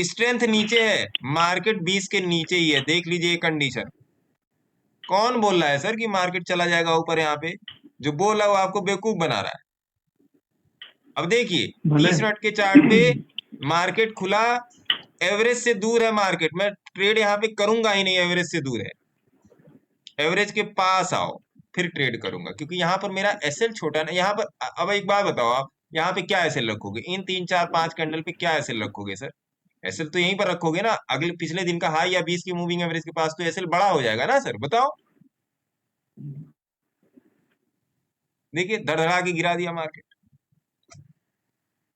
स्ट्रेंथ नीचे है, मार्केट 20 के नीचे ही है, देख लीजिए ये कंडीशन। कौन बोल रहा है सर कि मार्केट चला जाएगा ऊपर, यहाँ पे जो बोल रहा है वो आपको बेवकूफ बना रहा है। अब देखिए
भले।
30 मिनट के चार्ट पे मार्केट खुला, एवरेज से दूर है मार्केट, मैं ट्रेड यहाँ पे करूंगा ही नहीं, एवरेज से दूर है, एवरेज के पास आओ फिर ट्रेड करूंगा, क्योंकि यहाँ पर मेरा एसएल छोटा ना। यहाँ पर अब एक बात बताओ, आप यहाँ पे क्या एसएल रखोगे, इन 3 4 5 कैंडल पे क्या एसएल रखोगे सर। एसएल तो यहीं पर रखोगे ना, अगले पिछले दिन का हाई या 20 की मूविंग एवरेज के पास, तो एसएल बड़ा हो जाएगा ना सर, बताओ। देखिए धड़धड़ा के गिरा दिया मार्केट।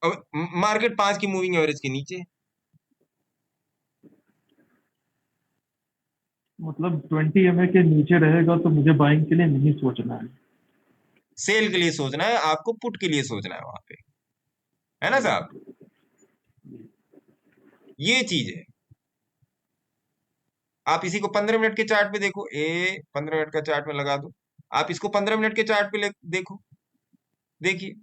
अब मार्केट 5 की मूविंग एवरेज के नीचे है।
मतलब 20 MA के नीचे रहेगा तो मुझे बाइंग के लिए नहीं सोचना है।
सेल के लिए सोचना है आपको, पुट के लिए सोचना है वहां पे, है ना साहब। ये चीज है। आप इसी को 15 मिनट के चार्ट पे देखो, 15 मिनट का चार्ट में लगा दो, आप इसको 15 मिनट के चार्ट पे देखो, देखिए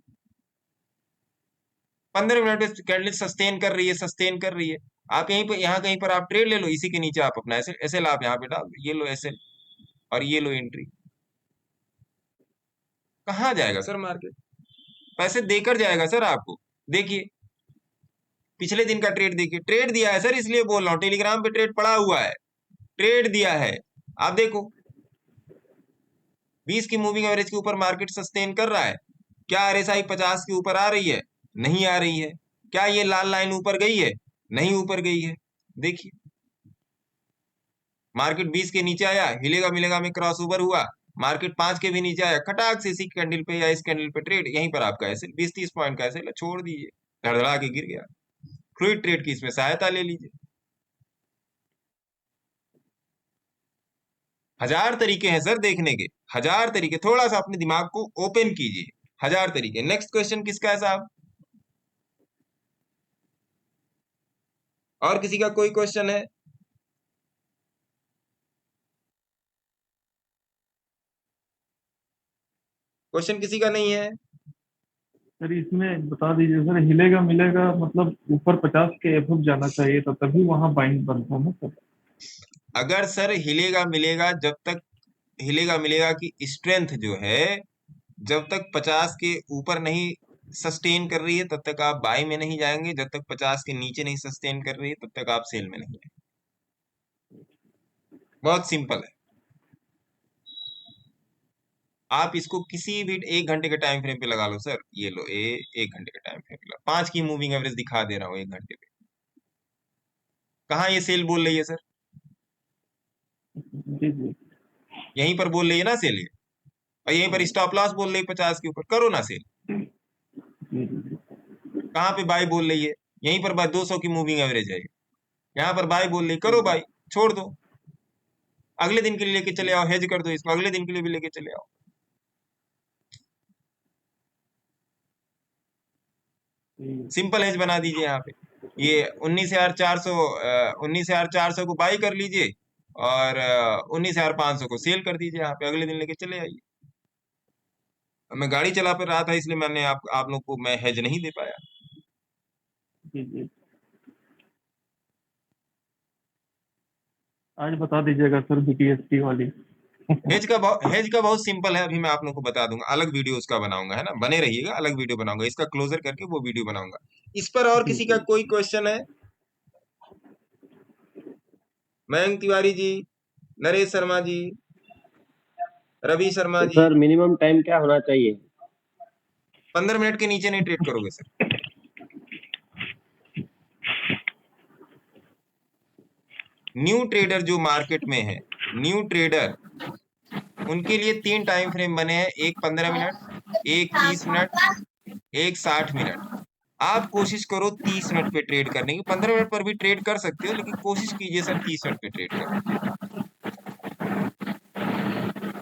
15 मिनट में कैंडल सस्टेन कर रही है, सस्टेन कर रही है। आप यहीं पर, यहाँ कहीं पर आप ट्रेड ले लो, इसी के नीचे आप अपना एसएल आप यहाँ पे डाल दो, ये लो एसएल और ये लो एंट्री। कहाँ जाएगा सर मार्केट? पैसे देकर जाएगा सर आपको। देखिए पिछले दिन का ट्रेड देखिए, ट्रेड दिया है सर, इसलिए बोल रहा हूँ, टेलीग्राम पे ट्रेड पड़ा हुआ है, ट्रेड दिया है। आप देखो 20 की मूविंग एवरेज के ऊपर मार्केट सस्टेन कर रहा है। क्या आरएसआई 50 के ऊपर आ रही है? नहीं आ रही है। क्या ये लाल लाइन ऊपर गई है? नहीं ऊपर गई है। देखिए मार्केट 20 के नीचे आया, हिलेगा मिलेगा में क्रॉस ओवर हुआ, मार्केट 5 के भी नीचे आया, खटाक से इसी कैंडल पे या इस कैंडल पे ट्रेड, यहीं पर आपका ऐसे 20-30 पॉइंट का ऐसे छोड़ दीजिए, धड़धड़ा के गिर गया। फ्लूइड ट्रेड की इसमें सहायता ले लीजिए। 1000 तरीके हैं सर देखने के, 1000 तरीके, थोड़ा सा अपने दिमाग को ओपन कीजिए, 1000 तरीके। नेक्स्ट क्वेश्चन किसका है साहब? और किसी का कोई क्वेश्चन है? क्वेश्चन किसी का नहीं है?
सर इसमें बता दीजिए सर, हिलेगा मिलेगा मतलब ऊपर 50 के एबव जाना चाहिए था, तभी वहां बाइंग बनता है ना सर।
अगर सर हिलेगा मिलेगा, जब तक हिलेगा मिलेगा की स्ट्रेंथ जो है, जब तक 50 के ऊपर नहीं सस्टेन कर रही है तब तक आप बाई में नहीं जाएंगे, जब तक 50 के नीचे नहीं सस्टेन कर रही है तब तक आप सेल में नहीं जाएंगे। बहुत सिंपल है। आप इसको किसी भी 1 घंटे के टाइम फ्रेम पे लगा लो सर, ये लो 1 घंटे के टाइम फ्रेम पे लगा, 5 की मूविंग एवरेज दिखा दे रहा हूँ 1 घंटे पे। कहाँ ये सेल बोल रही है सर?
जी जी।
यहीं पर बोल रही है ना सेल ये, और यहीं पर स्टॉप लॉस बोल रही है 50 के ऊपर, करो ना सेल।
जी जी।
कहाँ पे बाई बोल रही है? यहीं पर बाई 200 की मूविंग एवरेज है, यहाँ पर बाई बोल रही, करो बाई, छोड़ दो, अगले दिन के लिए लेके चले आओ, हेज कर दो इसको, अगले दिन के लिए भी लेके चले आओ। सिंपल हेज बना दीजिए यहाँ पे, ये 19,400, 19,400 को बाई कर लीजिए और 19,500 को सेल कर दीजिए, यहाँ पे अगले दिन लेके चले आइए। मैं गाड़ी चला पर रहा था इसलिए मैंने आप लोग को मैं हेज नहीं दे पाया।
जी जी। आज बता दीजिएगा सर बीटीएसटी वाली।
हेज का बहुत सिंपल है, अभी मैं आप लोग को बता दूंगा, अलग वीडियो उसका बनाऊंगा, है ना, बने रहिएगा, अलग वीडियो बनाऊंगा, इसका क्लोजर करके वो वीडियो बनाऊंगा इस पर। और
जी
किसी का
जी।
कोई क्वेश्चन है? मयंक तिवारी जी, नरेश शर्मा जी, रवि शर्मा
तो
जी।
सर मिनिमम टाइम क्या होना चाहिए?
15 मिनट के नीचे नहीं ट्रेड करोगे सर। न्यू ट्रेडर जो मार्केट में है, न्यू ट्रेडर, उनके लिए 3 टाइम फ्रेम बने हैं, एक 15 मिनट, एक 30 मिनट, एक 60 मिनट। आप कोशिश करो 30 मिनट पे ट्रेड करने की, 15 मिनट पर भी ट्रेड कर सकते हो, लेकिन कोशिश कीजिए सर 30 मिनट पे ट्रेड करने की।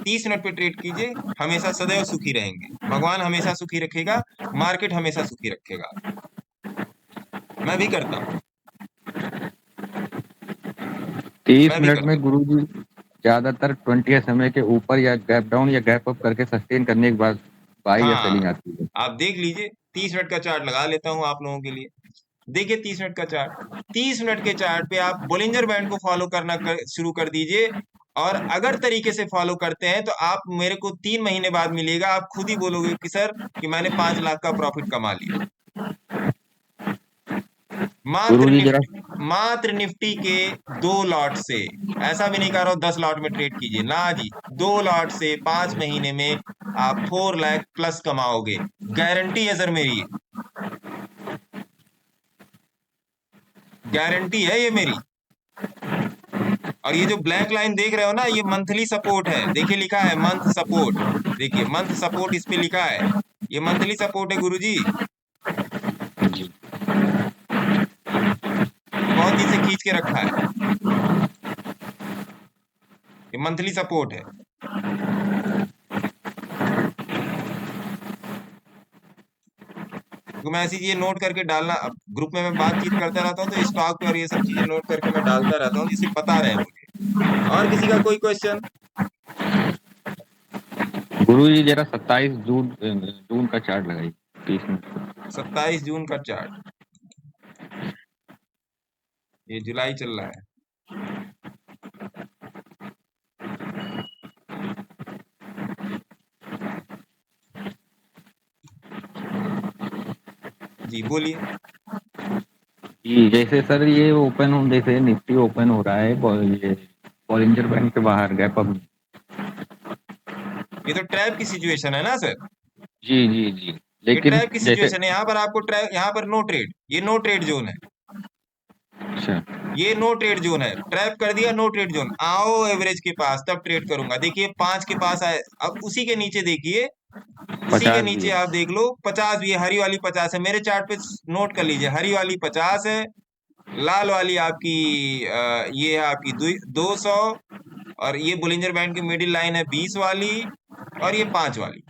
30 मिनट पे ट्रेड कीजिए, हमेशा सदैव सुखी रहेंगे, भगवान हमेशा सुखी रखेगा, मार्केट हमेशा सुखी रखेगा। मैं भी करता हूँ,
30
मैं भी
मिनट
करता
में
हूँ।
गुरुजी ज्यादातर 20 समय के ऊपर या गैप डाउन या गैप अप करके सस्टेन करने के बाद बाई या
हाँ
सेलिंग आती है।
आप देख लीजिए, 30 मिनट का चार्ट लगा लेता हूँ आप लोगों के लिए। देखिए 30 मिनट का चार्ट, 30 मिनट के चार्ट पे आप बोलिंजर बैंड को फॉलो करना शुरू कर दीजिए, और अगर तरीके से फॉलो करते हैं तो आप मेरे को 3 महीने बाद मिलेगा, आप खुद ही बोलोगे कि सर कि मैंने 5 लाख का प्रॉफिट कमा लिया।
गुरुजी जरा
मात्र निफ्टी के 2 लॉट से, ऐसा भी नहीं कह रहा हूं 10 लॉट में ट्रेड कीजिए ना जी, 2 लॉट से 5 महीने में आप 4 लाख प्लस कमाओगे, गारंटी है सर मेरी, गारंटी है ये मेरी। और ये जो ब्लैक लाइन देख रहे हो ना, ये मंथली सपोर्ट है, देखिए लिखा है मंथ सपोर्ट, देखिए मंथ सपोर्ट इस पे लिखा है, ये मंथली सपोर्ट है गुरुजी, बहुत दिन से खींच के रखा है, ये मंथली सपोर्ट है। तो मैसेज ये नोट करके डालना, अब ग्रुप में मैं बातचीत करता रहता हूँ तो स्टॉक पे और ये सब चीजें नोट करके मैं डालता रहता हूँ, जिससे पता रहे मुझे। और किसी का कोई क्वेश्चन?
गुरु जी जरा 27 जून का चार्ट लगाइए 30 मिनट।
27 जून का चार्ट, ये जुलाई चल रहा है। जी बोलिए।
जी जैसे सर ये ओपन हो, जैसे निफ्टी ओपन हो रहा है ये बॉलिंजर बैंड के बाहर गैप अप।
ये तो ट्रैप की सिचुएशन है ना सर,
जी जी जी।
ये
लेकिन
ट्रैप की
जैसे
सिचुएशन है। यहाँ पर आपको ट्रैप, यहाँ पर नो ट्रेड, ये नो ट्रेड जोन है,
अच्छा
ये नो ट्रेड जोन है। ट्रैप कर दिया, नो ट्रेड जोन। आओ एवरेज के पास, तब ट्रेड करूंगा। देखिए 5 के पास आए, अब उसी के नीचे देखिए, उसी के
50 भी
नीचे
है।
आप देख लो 50 भी है, हरी वाली 50 है मेरे चार्ट पे, नोट कर लीजिए। हरी वाली 50 है, लाल वाली आपकी ये है आपकी 200, और ये बुलिंजर बैंड की मिडिल लाइन है 20 वाली, और ये 5 वाली।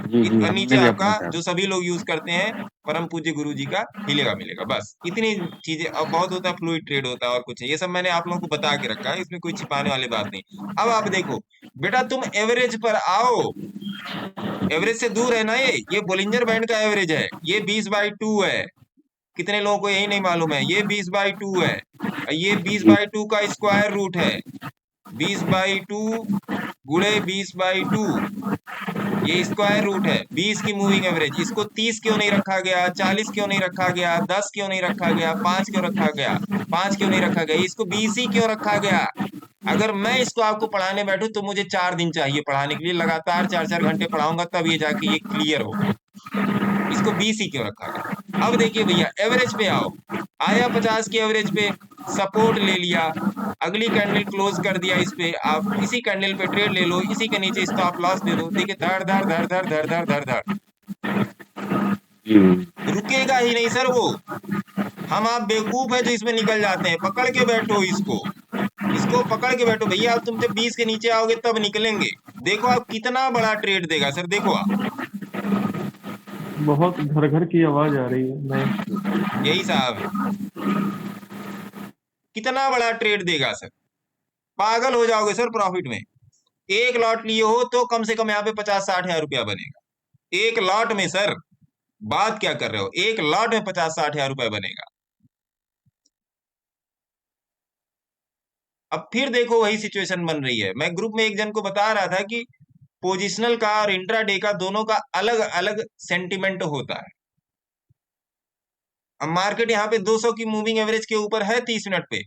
जी जी
और नीचे
हमने भी
आपका
अपना
जो
चार्ट।
सभी लोग यूज करते हैं, परम पूज्य गुरु जी का हिलेगा मिलेगा, बस इतनी चीजें। अब बहुत होता है, फ्लूइड ट्रेड होता है और कुछ है, ये सब मैंने आप लोगों को बता के रखा है, इसमें कोई छिपाने वाली बात नहीं। अब आप देखो बेटा, तुम एवरेज पर आओ, एवरेज से दूर है ना, ये बोलिंजर बैंड का एवरेज है, ये 20/2 है। कितने लोगों को यही नहीं मालूम है, ये 20/2 है, ये बीस
जी
बाई टू का स्क्वायर रूट है। 20/2 गुणे 20/2, ये स्क्वायर रूट है 20 की मूविंग एवरेज। इसको 30 क्यों नहीं रखा गया, 40 क्यों नहीं रखा गया, 10 क्यों नहीं रखा गया, 5 क्यों रखा गया, 5 क्यों नहीं रखा गया, इसको 20 ही क्यों रखा गया? अगर मैं इसको आपको पढ़ाने बैठूं तो मुझे 4 दिन चाहिए पढ़ाने के लिए, लगातार 4-4 घंटे पढ़ाऊंगा, तब ये जाके ये क्लियर होगा। इसको 20 ही क्यों रखा गया? अब देखिए भैया, एवरेज पे आओ, आया 50 की एवरेज पे, सपोर्ट ले लिया, अगली कैंडल क्लोज कर दिया इस पे, आप इसी कैंडल पे ट्रेड ले लो, इसी के नीचे स्टॉप लॉस दे दो। देखिए धड़ धड़ धड़ धड़ धड़ धड़ धड़ धड़,
जी
रुकेगा ही नहीं सर वो। हम आप बेवकूफ है जो इसमें निकल जाते हैं। पकड़ के बैठो इसको, इसको पकड़ के बैठो भैया। अब तुम जब 20 के नीचे आओगे तब निकलेंगे। देखो आप कितना बड़ा ट्रेड देगा सर, देखो आप।
बहुत घर घर की आवाज आ रही है। मैं
यही साहब है, कितना बड़ा ट्रेड देगा सर, पागल हो जाओगे सर प्रॉफिट में। एक लॉट लिए हो तो कम से कम यहाँ पे 50-60 हजार रुपया बनेगा, एक लॉट में सर। बात क्या कर रहे हो, एक लॉट में 50-60 हजार रुपया बनेगा। अब फिर देखो वही सिचुएशन बन रही है। मैं ग्रुप में एक जन को बता रहा था कि पोजिशनल का और इंट्राडे का दोनों का अलग अलग सेंटिमेंट होता है। अब मार्केट यहाँ पे 200 की मूविंग एवरेज के ऊपर है 30 मिनट पे,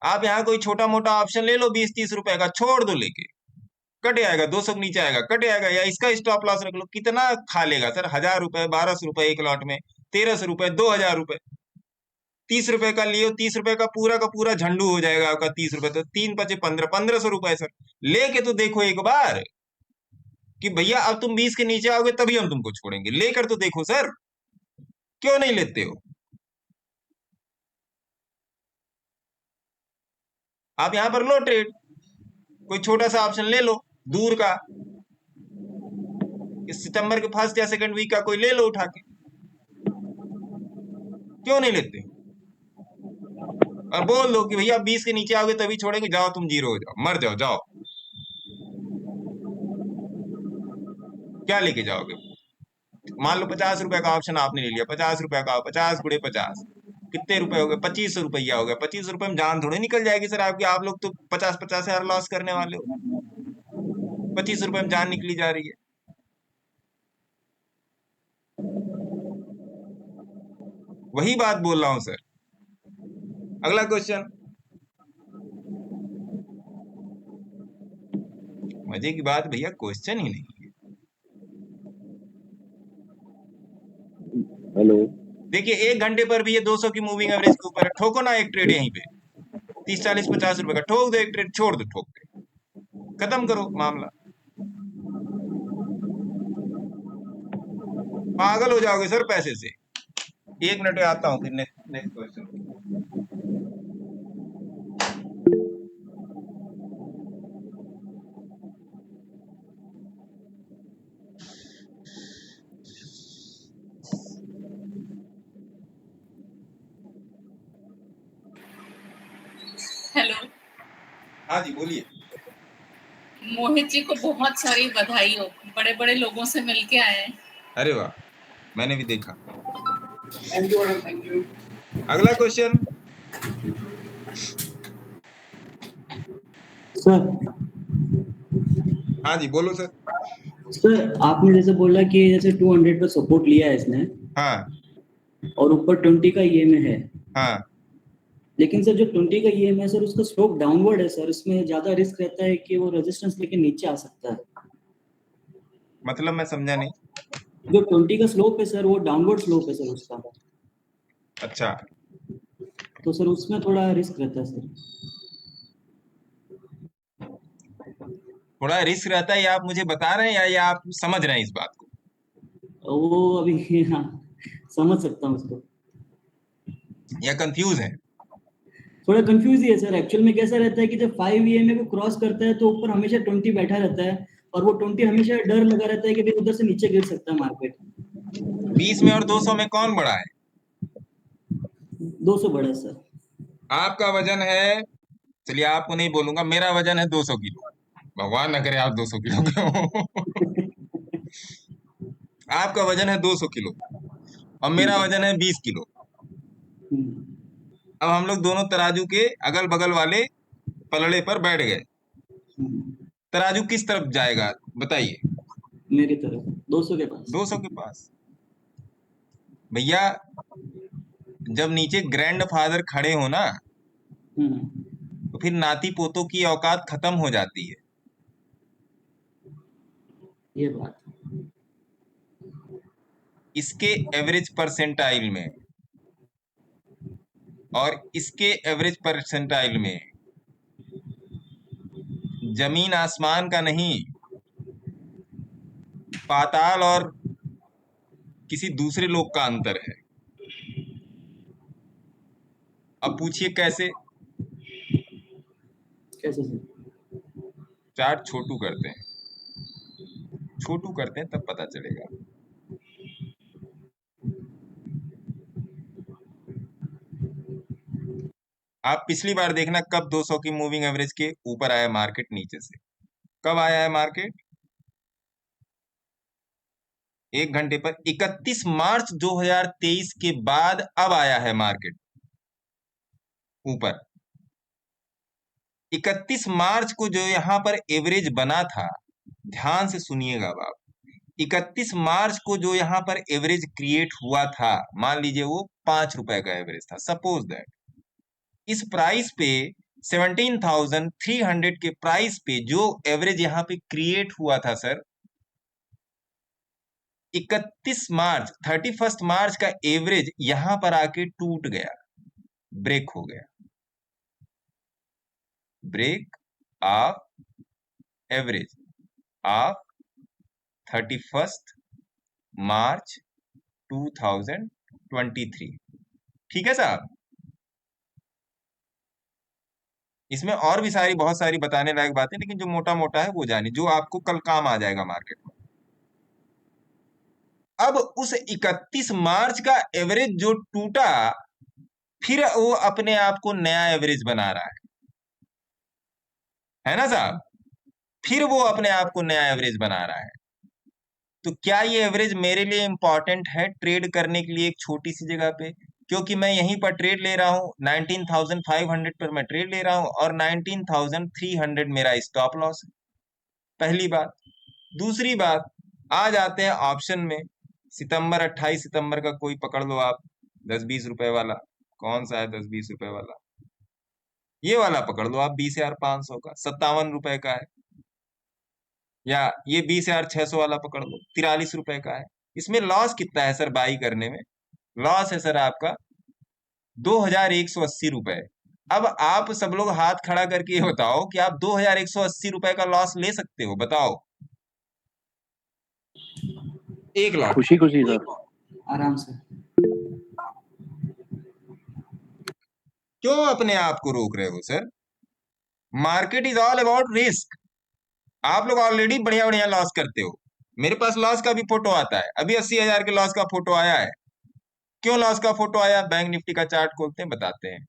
आप यहाँ कोई छोटा मोटा ऑप्शन ले लो 20-30 रुपए का, छोड़ दो लेके, कट आएगा 200 के नीचे आएगा, कट आएगा, या इसका स्टॉप लॉस रख लो। कितना खा लेगा सर, 1000 रुपए, 1200 रुपए एक लॉट में, 1300 रुपए, 2000 रुपए। 30 रुपए का लियो, 30 रुपए का पूरा झंडू हो जाएगा आपका। 30 रुपए तो 3×5 = 15, 1500 रुपए सर। लेके तो देखो एक बार कि भैया अब तुम 20 के नीचे आओगे तभी हम तुमको छोड़ेंगे, लेकर तो देखो सर, क्यों नहीं लेते हो? आप यहाँ पर लो ट्रेड, कोई छोटा सा ऑप्शन ले लो दूर का, इस सितंबर के फर्स्ट या सेकंड वीक का कोई ले लो उठा के, क्यों नहीं लेते? और बोल दो कि भैया 20 के नीचे आओगे तभी छोड़ेंगे, जाओ तुम जीरो हो जाओ, मर जाओ, जाओ। क्या लेके जाओगे? मान लो 50 रुपए का ऑप्शन आपने ले लिया, 50 रुपए का, 50 × 50 कितने रुपए हो गए? 2500 रुपया हो गया। 2500 रुपए में जान थोड़ी निकल जाएगी सर आपकी, आप लोग तो 50-50 हजार लॉस करने वाले हो। 2500 रुपए में जान निकली जा रही है। वही बात बोल रहा हूं सर। अगला क्वेश्चन। मजे की बात भैया, क्वेश्चन ही नहीं है।
हेलो।
देखिए 1 घंटे पर भी ये 200 की मूविंग एवरेज के ऊपर है, ठोको ना एक ट्रेड यहीं पे, 30-40-50 रुपए का ठोक दो एक ट्रेड, छोड़ दो, ठोक दे, खत्म करो मामला। पागल हो जाओगे सर पैसे से। 1 मिनट में आता हूँ फिर नेक्स्ट नेक्स्ट क्वेश्चन। हाँ जी बोलिए।
मोहित जी को बहुत सारी बधाई हो, बड़े बड़े लोगों से मिलके आए हैं।
अरे वाह, मैंने भी देखा।
Thank you madam, thank you.
अगला क्वेश्चन।
सर
हाँ जी बोलो सर।
सर आपने जैसे बोला कि जैसे 200 पे सपोर्ट लिया है इसने
हाँ
और ऊपर 20 का ईएमए है,
हाँ,
लेकिन सर जो 20 का ईएमए है सर उसका स्लोप डाउनवर्ड है सर, इसमें ज्यादा रिस्क रहता है कि वो रेजिस्टेंस लेके नीचे आ सकता है।
मतलब मैं समझा नहीं।
जो 20 का स्लोप है सर वो डाउनवर्ड स्लोप है सर उसका,
अच्छा,
तो सर उसमें थोड़ा रिस्क रहता है सर।
थोड़ा रिस्क रहता है, ये आप मुझे बता रहे हैं या ये आप समझ रहे हैं इस बात को?
वो अभी हाँ समझ सकता हूँ उसको,
या कंफ्यूज है?
थोड़ा कंफ्यूज ही है सर। एक्चुअल में कैसा रहता है कि जब 5 ईएमए को क्रॉस करता है तो ऊपर हमेशा 20 बैठा रहता है और वो 20 हमेशा डर लगा रहता है कि भाई उधर से नीचे गिर सकता है मार्केट।
20 में और 200 में कौन बड़ा है?
200 बड़ा है सर।
आपका वजन है, चलिए आपको नहीं बोलूंगा, मेरा वजन है 200 किलो। भगवान न करे आप 200 किलो के हो। आपका वजन है 200 किलो और मेरा वजन है 20 किलो।
हम्म,
अब हम लोग दोनों तराजू के अगल बगल वाले पलड़े पर बैठ गए।
हम्म,
तराजू किस तरफ जाएगा बताइए?
मेरी तरफ 200 के पास।
200 के पास। भैया जब नीचे ग्रैंड फादर खड़े हो ना,
हम्म,
तो फिर नाती पोतों की औकात खत्म हो जाती है।
ये बात।
इसके एवरेज परसेंटाइल में और इसके एवरेज परसेंटाइल में जमीन आसमान का नहीं, पाताल और किसी दूसरे लोक का अंतर है। अब पूछिए कैसे?
कैसे सर?
चार्ट छोटू करते हैं, छोटू करते हैं तब पता चलेगा। आप पिछली बार देखना कब 200 की मूविंग एवरेज के ऊपर आया मार्केट नीचे से। कब आया है मार्केट? 1 घंटे पर 31 मार्च 2023 के बाद अब आया है मार्केट ऊपर। 31 मार्च को जो यहां पर एवरेज बना था, ध्यान से सुनिएगा आप, 31 मार्च को जो यहां पर एवरेज क्रिएट हुआ था, मान लीजिए वो 5 रुपए का एवरेज था, सपोज दैट। इस प्राइस पे 17,300 के प्राइस पे जो एवरेज यहां पे क्रिएट हुआ था सर, 31 मार्च का एवरेज यहां पर आके टूट गया, ब्रेक हो गया। ब्रेक ऑफ एवरेज ऑफ 31 मार्च 2023। ठीक है साहब? इसमें और भी बहुत सारी बताने लायक बातें, लेकिन जो मोटा मोटा है वो जानिए, जो आपको कल काम आ जाएगा मार्केट में। अब उस 31 मार्च का एवरेज जो टूटा, फिर वो अपने आप को नया एवरेज बना रहा है ना साहब? फिर वो अपने आप को नया एवरेज बना रहा है। तो क्या ये एवरेज मेरे लिए इंपॉर्टेंट है ट्रेड करने के लिए एक छोटी सी जगह पे? क्योंकि मैं यहीं पर ट्रेड ले रहा हूं, 19,500 पर मैं ट्रेड ले रहा हूं और 19,300 मेरा स्टॉप लॉस है। पहली बात। दूसरी बात, आ जाते हैं ऑप्शन में। सितंबर 28 सितंबर का कोई पकड़ लो आप, 10-20 रुपए वाला। कौन सा है 10-20 रुपए वाला? ये वाला पकड़ लो आप, 20,500 का, 57 रुपए का है। या ये 20,600 वाला पकड़ लो, 43 रुपए का है। इसमें लॉस कितना है सर बाई करने में? लॉस है सर आपका 2,180 रुपए। अब आप सब लोग हाथ खड़ा करके ये बताओ कि आप 2,180 रुपए का लॉस ले सकते हो? बताओ। 1 लाख
खुशी खुशी सर।
आराम से।
क्यों अपने आप को रोक रहे हो sir? Market is all about risk. आप लोग ऑलरेडी बढ़िया बढ़िया लॉस करते हो। मेरे पास लॉस का भी फोटो आता है, अभी 80,000 के लॉस का फोटो आया है। क्यों लॉस का फोटो आया? बैंक निफ्टी का चार्ट खोलते हैं, बताते हैं।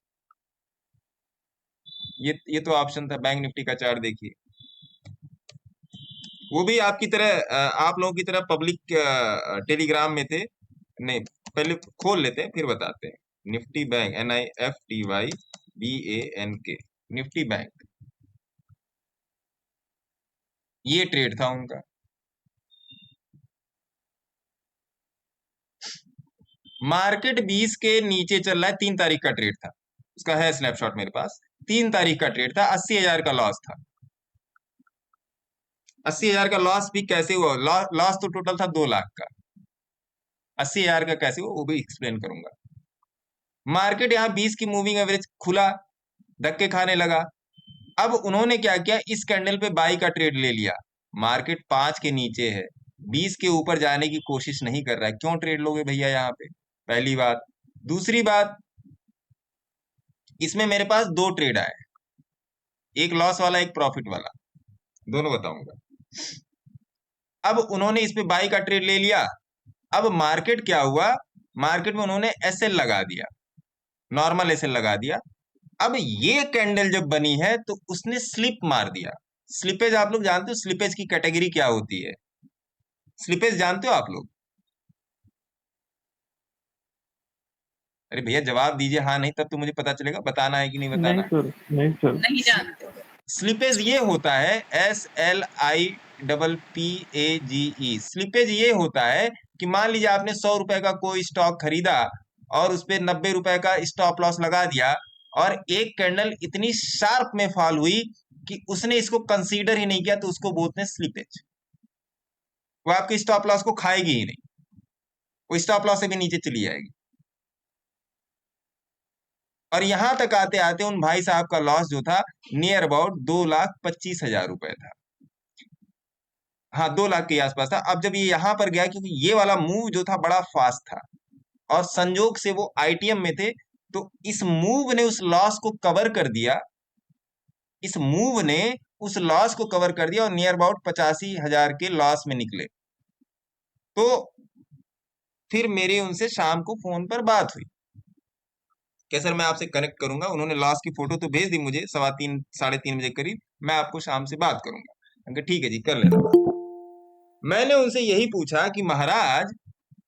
ये तो ऑप्शन था। बैंक निफ्टी का चार्ट देखिए, वो भी आपकी तरह आप लोगों की तरह पब्लिक टेलीग्राम में थे। नहीं, पहले खोल लेते हैं फिर बताते हैं। Nifty bank, NIFTY BANK, Nifty bank, ये ट्रेड था उनका। मार्केट 20 के नीचे चल रहा है, 3 तारीख का ट्रेड था, उसका है स्नैपशॉट मेरे पास। 3 तारीख का ट्रेड था, 80,000 का लॉस था। 80,000 का लॉस भी कैसे हुआ? लॉस तो टोटल था 2 लाख का, 80,000 का कैसे हुआ वो भी एक्सप्लेन करूंगा। मार्केट यहाँ 20 की मूविंग एवरेज खुला, धक्के खाने लगा। अब उन्होंने क्या किया, इस कैंडल पे बाई का ट्रेड ले लिया। मार्केट 5 के नीचे है, 20 के ऊपर जाने की कोशिश नहीं कर रहा है, क्यों ट्रेड लोगे भैया यहाँ पे? पहली बात। दूसरी बात, इसमें मेरे पास 2 ट्रेड आए, एक लॉस वाला एक प्रॉफिट वाला, दोनों बताऊंगा। अब उन्होंने इस पे बाई का ट्रेड ले लिया। अब मार्केट क्या हुआ, मार्केट में उन्होंने एसएल लगा दिया, नॉर्मल एसएल लगा दिया। अब ये कैंडल जब बनी है तो उसने स्लिप मार दिया। स्लिपेज आप लोग जानते हो, स्लिपेज की कैटेगरी क्या होती है? स्लिपेज जानते हो आप लोग? अरे भैया जवाब दीजिए, हाँ नहीं, तब तो मुझे पता चलेगा बताना है कि नहीं बताना
नहीं
है।
सर, नहीं सर।
नहीं जानते।
स्लिपेज ये होता है SLIPPAGE। स्लिपेज ये होता है कि मान लीजिए आपने 100 रुपए का कोई स्टॉक खरीदा और उस पर 90 रुपए का स्टॉप लॉस लगा दिया, और एक कैंडल इतनी शार्प में फॉल हुई कि उसने इसको कंसीडर ही नहीं किया, तो उसको बोलते हैं स्लिपेज। वो आपके स्टॉप लॉस को खाएगी ही नहीं, वो स्टॉप लॉस से भी नीचे चली जाएगी। और यहां तक आते आते उन भाई साहब का लॉस जो था नियर अबाउट 2,25,000 रुपए था। हाँ, 2 लाख के आसपास था। अब जब ये यहां पर गया, क्योंकि ये वाला मूव जो था बड़ा फास्ट था और संजोग से वो आईटीएम में थे, तो इस मूव ने उस लॉस को कवर कर दिया। इस मूव ने उस लॉस को कवर कर दिया और नियर अबाउट 85,000 के लॉस में निकले। तो फिर मेरी उनसे शाम को फोन पर बात हुई, क्या सर मैं आपसे कनेक्ट करूंगा। उन्होंने लॉस की फोटो तो भेज दी मुझे 3:15 3:30 बजे करीब, मैं आपको शाम से बात करूंगा। मैंने कहा ठीक है जी, कर लेना। मैंने उनसे यही पूछा कि महाराज,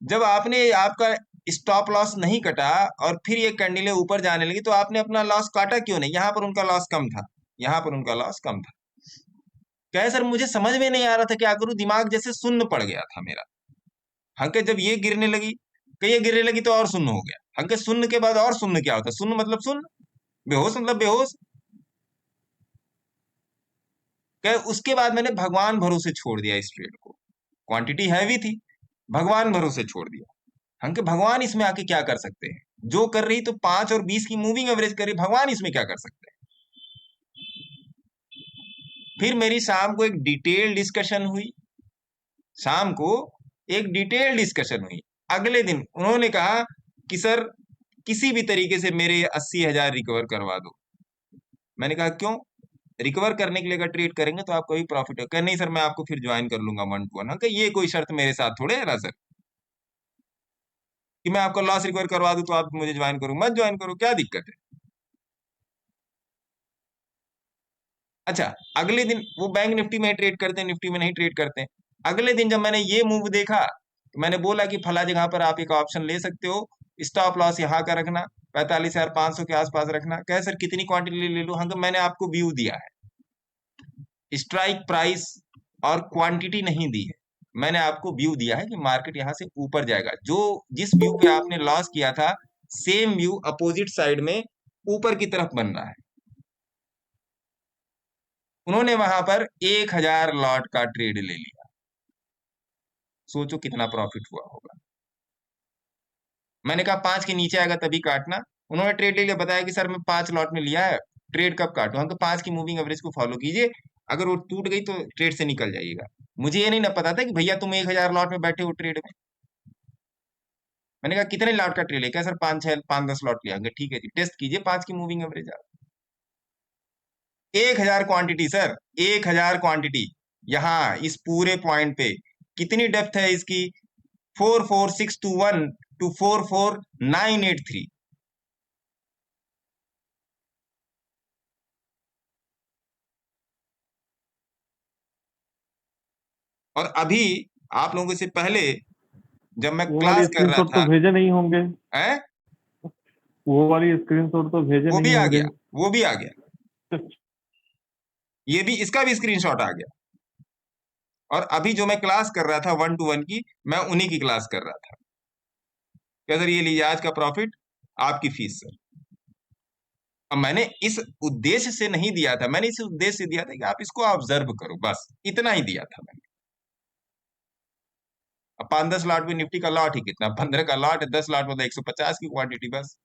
जब आपने आपका स्टॉप लॉस नहीं कटा और फिर ये कैंडलें ऊपर जाने लगी, तो आपने अपना लॉस काटा क्यों नहीं? यहाँ पर उनका लॉस कम था, यहाँ पर उनका लॉस कम था। कहे सर मुझे समझ में नहीं आ रहा था क्या करूं, दिमाग जैसे सुन्न पड़ गया था मेरा। हंके जब ये गिरने लगी, कि ये गिरने लगी तो और सुन्न हो गया। हंके सुन्न के बाद और सुन्न क्या होता है? सुन्न मतलब सुन्न, बेहोश मतलब बेहोश। कहे उसके बाद मैंने भगवान भरोसे छोड़ दिया इस ट्रेड को, क्वांटिटी हैवी थी, भगवान भरोसे छोड़ दिया। हम के भगवान इसमें आके क्या कर सकते हैं? जो कर रही तो 5 और 20 की मूविंग एवरेज कर रही, भगवान इसमें क्या कर सकते हैं? फिर मेरी शाम को एक डिटेल डिस्कशन हुई, शाम को एक डिटेल डिस्कशन हुई। अगले दिन उन्होंने कहा कि सर किसी भी तरीके से मेरे 80,000 रिकवर करवा दो। मैंने कहा क्यों? रिकवर करने के लिए अगर ट्रेड करेंगे तो आपको भी प्रॉफिट है। कहा नहीं सर मैं आपको फिर ज्वाइन कर लूंगा 1 to 1। ये कोई शर्त मेरे साथ थोड़े है ना सर, कि मैं आपका लॉस रिकवर करवा दूं तो आप मुझे ज्वाइन करो। मत ज्वाइन करो, क्या दिक्कत है? अच्छा, अगले दिन वो बैंक निफ्टी में ट्रेड करते हैं, निफ्टी में नहीं ट्रेड करते हैं। अगले दिन जब मैंने ये मूव देखा तो मैंने बोला कि फला जगह पर आप एक ऑप्शन ले सकते हो, स्टॉप लॉस यहाँ का रखना, 45,500 के आसपास रखना। कहे सर कितनी क्वांटिटी ले लूं? हाँ, मैंने आपको व्यू दिया है, स्ट्राइक प्राइस और क्वांटिटी नहीं दी है। मैंने आपको व्यू दिया है कि मार्केट यहां से ऊपर जाएगा। जो जिस व्यू पे आपने लॉस किया था, सेम व्यू अपोजिट साइड में ऊपर की तरफ बन रहा है। उन्होंने वहां पर 1,000 लॉट का ट्रेड ले लिया। सोचो कितना प्रॉफिट हुआ होगा। मैंने कहा 5 के नीचे आएगा तभी काटना। उन्होंने ट्रेड ले लिया, बताया कि सर मैं 5 लॉट में लिया है, ट्रेड कब काटूं? हम 5 की मूविंग एवरेज को फॉलो कीजिए, अगर वो टूट गई तो ट्रेड से निकल जाइएगा। मुझे ये नहीं ना पता था कि भैया तुम 1,000 लॉट में बैठे हो ट्रेड में। मैंने कहा कितने लॉट का ट्रेड है? क्या सर 5-10 लॉट लिया। ठीक है जी, टेस्ट कीजिए 5 की moving average. 1,000 quantity sir, 1,000 quantity यहाँ इस पूरे पॉइंट पे। कितनी डेप्थ है इसकी? 44621 to 44983। और अभी आप लोगों से पहले जब मैं
वो वाली
क्लास कर रहा
स्क्रीनशॉट तो
था,
भेजे नहीं होंगे,
है
वो वाली स्क्रीनशॉट तो भेजे
वो
नहीं
भी आ
होंगे।
गया, वो भी आ गया, ये भी, इसका भी स्क्रीनशॉट आ गया। और अभी जो मैं क्लास कर रहा था 1 to 1 की, मैं उन्हीं की क्लास कर रहा था। क्या सर, ये लीजिए आज का प्रॉफिट, आपकी फीस सर। अब मैंने इस उद्देश्य से नहीं दिया था, मैंने इस उद्देश्य से दिया था कि आप इसको ऑब्जर्व करो, बस इतना ही दिया था मैंने। अब 5-10 लॉट में निफ्टी का लॉट ही कितना, 15 का लॉट है, 10 लॉट मतलब 150 की क्वांटिटी, बस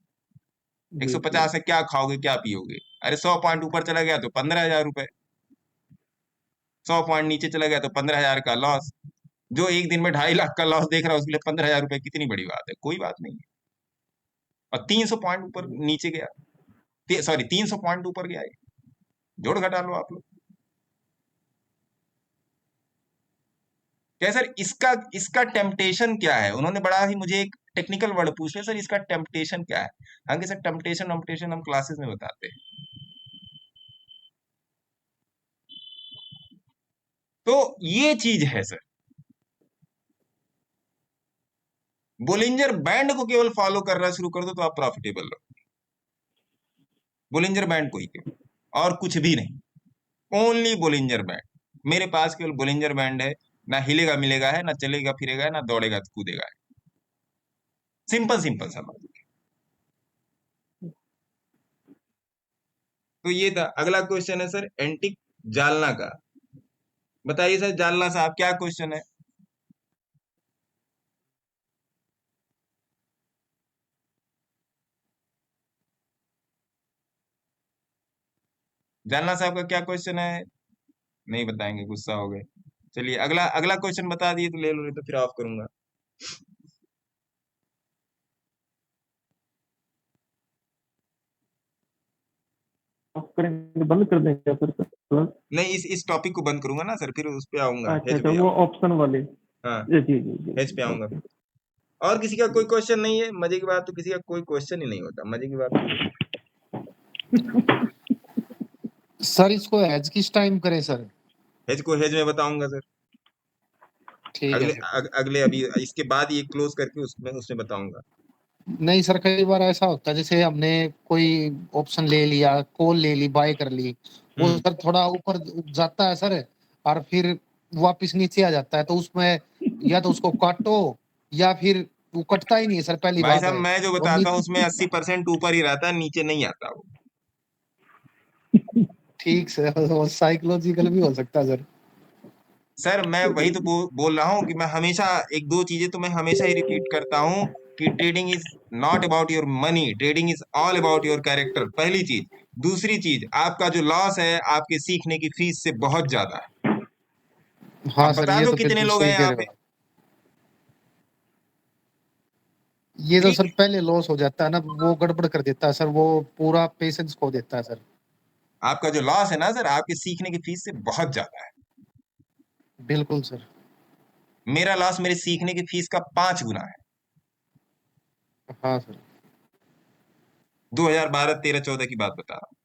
जी
150 से क्या खाओगे क्या पियोगे। अरे 100 पॉइंट ऊपर चला गया तो 15,000 रुपए, 100 पॉइंट नीचे चला गया तो 15,000 का लॉस। जो एक दिन में 2.5 लाख का लॉस देख रहा है उसके लिए 15,000 रुपए कितनी बड़ी बात है, कोई बात नहीं है। और 300 पॉइंट ऊपर नीचे गया, सॉरी 300 पॉइंट ऊपर गया है, जोड़ घटा लो आप लोग। क्या सर, इसका इसका टेम्पटेशन क्या है? उन्होंने बड़ा ही मुझे एक टेक्निकल वर्ड पूछ लिया, सर इसका टेम्पटेशन क्या है? हालांकि सर टेम्पटेशन हम क्लासेस में बताते हैं। तो ये चीज है सर, बोलिंजर बैंड को केवल फॉलो करना शुरू कर दो तो आप प्रॉफिटेबल रहो। बोलिंजर बैंड को ही केवल, और कुछ भी नहीं, ओनली बोलिंजर बैंड। मेरे पास केवल बोलिंजर बैंड है, ना हिलेगा मिलेगा है, ना चलेगा फिरेगा है, ना दौड़ेगा कूदेगा है। सिंपल सिंपल सा बात। तो ये था। अगला क्वेश्चन है सर एंटिक जालना का। बताइए सर जालना साहब क्या क्वेश्चन है? जालना साहब का क्या क्वेश्चन है? नहीं बताएंगे, गुस्सा हो गए। चलिए अगला अगला क्वेश्चन बता दिए तो ले लो, नहीं तो फिर ऑफ करूंगा।
ऑफ करेंगे, बंद कर देंगे सर।
नहीं, इस टॉपिक को बंद करूंगा ना सर, फिर उस पे आऊंगा,
अच्छा
हेज
अच्छा,
पे
वो
आऊंगा।
ऑप्शन वाले।
हाँ,
जी जी जी जी
हेज पे
जी,
आऊंगा
ओके।
फिर। और किसी का कोई क्वेश्चन नहीं है? मजे की बात तो किसी का कोई क्वेश्चन ही नहीं होता, मजे की बात तो ये है।
सर इसको एज किस टाइम करें सर?
हेज को हेज में बताऊंगा सर,
ठीक है
अगले
सर।
अगले अभी इसके बाद ये क्लोज करके उसमें उसमें बताऊंगा।
नहीं सर, कई बार ऐसा होता है जैसे हमने कोई ऑप्शन ले लिया, कॉल ले ली, बाय कर ली, वो सर थोड़ा ऊपर जाता है सर, और फिर वापस नीचे आ जाता है, तो उसमें या तो उसको काटो या फिर वो कटता ही नहीं है सर, पहली
भाई
बात
साहब
है।
मैं जो
और
बताता हूँ
नीचे
उसमें 80% ऊपर ही रहता है, नीचे नहीं आता वो।
ठीक सर, वो साइकोलॉजिकल भी हो सकता है सर।
सर मैं वही तो बोल रहा हूँ कि मैं हमेशा एक दो चीजें तो मैं हमेशा ही रिपीट करता हूँ कि trading is not about your money, trading is all about your character, पहली चीज। दूसरी चीज, आपका जो लॉस है आपके सीखने की फीस से बहुत ज्यादा है।
हाँ
अब
सर,
बता
ये
दो
तो
कितने
बिल्कुल
लोग हैं
सही कह
यहाँ
रहे हो
पे?
आप। ये तो
ठीक
सर
है,
पहले लॉस हो जाता है ना, वो गड़बड़ कर देता है सर, वो पूरा पेशेंस खो देता है सर।
आपका जो लॉस है ना सर, आपके सीखने की फीस से बहुत ज्यादा है।
बिल्कुल सर।
मेरा लॉस मेरे सीखने की फीस का 5 गुना है।
हाँ सर।
2012 13 14 की बात बता रहा हूँ,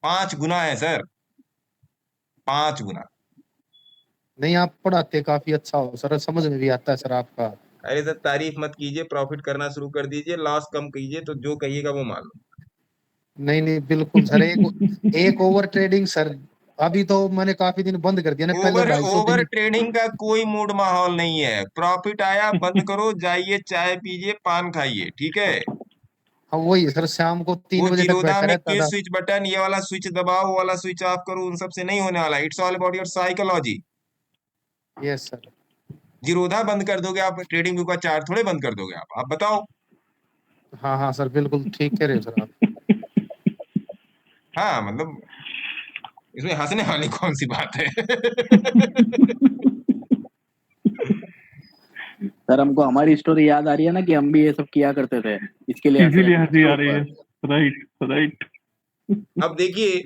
5 गुना है सर, 5 गुना।
नहीं, आप पढ़ाते काफी अच्छा हो सर, समझ में भी आता है सर आपका।
अरे सर तारीफ मत कीजिए, प्रॉफिट करना शुरू कर दीजिए, लॉस कम कीजिए, तो जो कहिएगा वो मान लो।
नहीं नहीं, बिल्कुल सर। एक ओवर ट्रेडिंग सर, अभी तो मैंने काफी दिन बंद कर दिया ना, पहले
ओवर
250
ओवर
दिन।
ट्रेडिंग का कोई मूड माहौल नहीं है, प्रॉफिट आया बंद करो, जाइए चाय पीजिए, पान खाइए, ठीक है।
हाँ वही सर, शाम को 3
वो
बजे तक
जीरोधा
बैठा
में
रहता
के
था।
स्विच बटन, ये वाला स्विच दबाओ, वो वाला स्विच ऑफ करो, उन सब से नहीं होने वाला। It's all about your psychology.
Yes sir.
Zerodha बंद कर दोगे आप, ट्रेडिंग व्यू का चार्ट थोड़े बंद कर दोगे आप बताओ।
हाँ हाँ सर, बिल्कुल ठीक कह रहे हो सर आप।
हाँ मतलब इसमें हंसने वाली कौन सी बात है?
सर हमको हमारी स्टोरी याद आ रही है ना कि हम भी ये सब किया करते थे, इसके लिए हंस रहे
इसीलिए
थे
हंसी
इसके
आ रही है।
ऊपर।
Right right.
अब देखिए,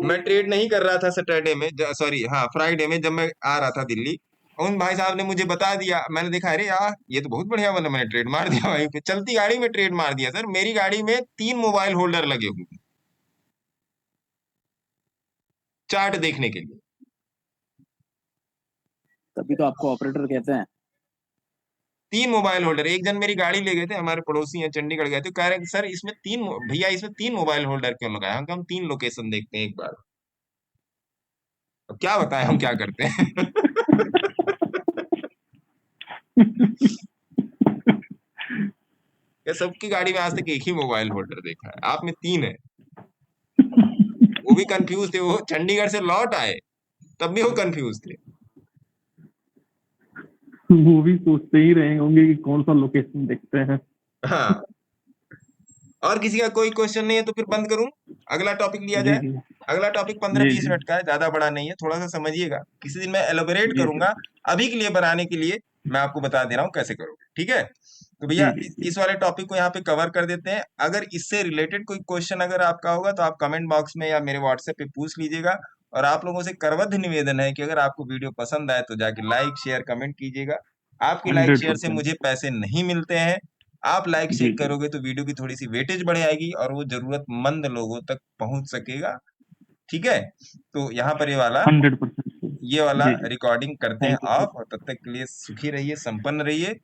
मैं ट्रेड नहीं कर रहा था सैटरडे में, सॉरी हाँ फ्राइडे में, जब मैं आ रहा था दिल्ली, उन भाई साहब ने मुझे बता दिया, मैंने देखा अरे यार ये तो बहुत बढ़िया बना, मैंने ट्रेड मार दिया वहीं पे, चलती गाड़ी में ट्रेड मार दिया सर। मेरी गाड़ी में 3 मोबाइल होल्डर लगे हुए चार्ट देखने के लिए।
तभी तो आपको ऑपरेटर कहते हैं।
3 मोबाइल होल्डर, एक जन मेरी गाड़ी ले गए थे, हमारे पड़ोसी हैं, चंडीगढ़ गए थे, कह रहे हैं सर इसमें भैया इसमें 3 मोबाइल होल्डर क्यों लगाए? हम 3 लोकेशन देखते हैं एक बार। अब क्या बताएं हम क्या करते हैं। या सबकी गाड़ी में आज तक एक ही मोबाइल होल्डर देखा है, आप में 3 है। वो भी कंफ्यूज थे, वो चंडीगढ़ से लौट आए तब भी वो कंफ्यूज थे।
वो भी सोचते ही रहे होंगे कि कौन सा लोकेशन देखते हैं।
हाँ, और किसी का कोई क्वेश्चन नहीं है तो फिर बंद करूं, अगला टॉपिक लिया
जी
जाए।
जी
अगला टॉपिक
जी
15-20
जी
मिनट का है, ज्यादा बड़ा नहीं है, थोड़ा सा समझिएगा, किसी दिन मैं एलोबरेट
जी
करूंगा। अभी के लिए बनाने के लिए मैं आपको बता दे रहा हूँ कैसे करोगे, ठीक है? तो भैया
जी जी
इस वाले टॉपिक को यहाँ पे कवर कर देते हैं। अगर इससे रिलेटेड कोई क्वेश्चन अगर आपका होगा तो आप कमेंट बॉक्स में या मेरे व्हाट्सएप पे पूछ लीजिएगा। और आप लोगों से करवध निवेदन है कि अगर आपको वीडियो पसंद आए तो जाके लाइक शेयर कमेंट कीजिएगा। आपके लाइक शेयर से
100%।
मुझे पैसे नहीं मिलते हैं। आप लाइक
जी
शेयर
जी
करोगे तो वीडियो की थोड़ी सी वेटेज बढ़ आएगी और वो जरूरतमंद लोगों तक पहुंच सकेगा, ठीक है? तो यहाँ पर
100%।
ये वाला
जी जी
रिकॉर्डिंग करते हैं
थैंक यू सर।
ऑफ, और तब तक के लिए सुखी रहिए, संपन्न रहिए।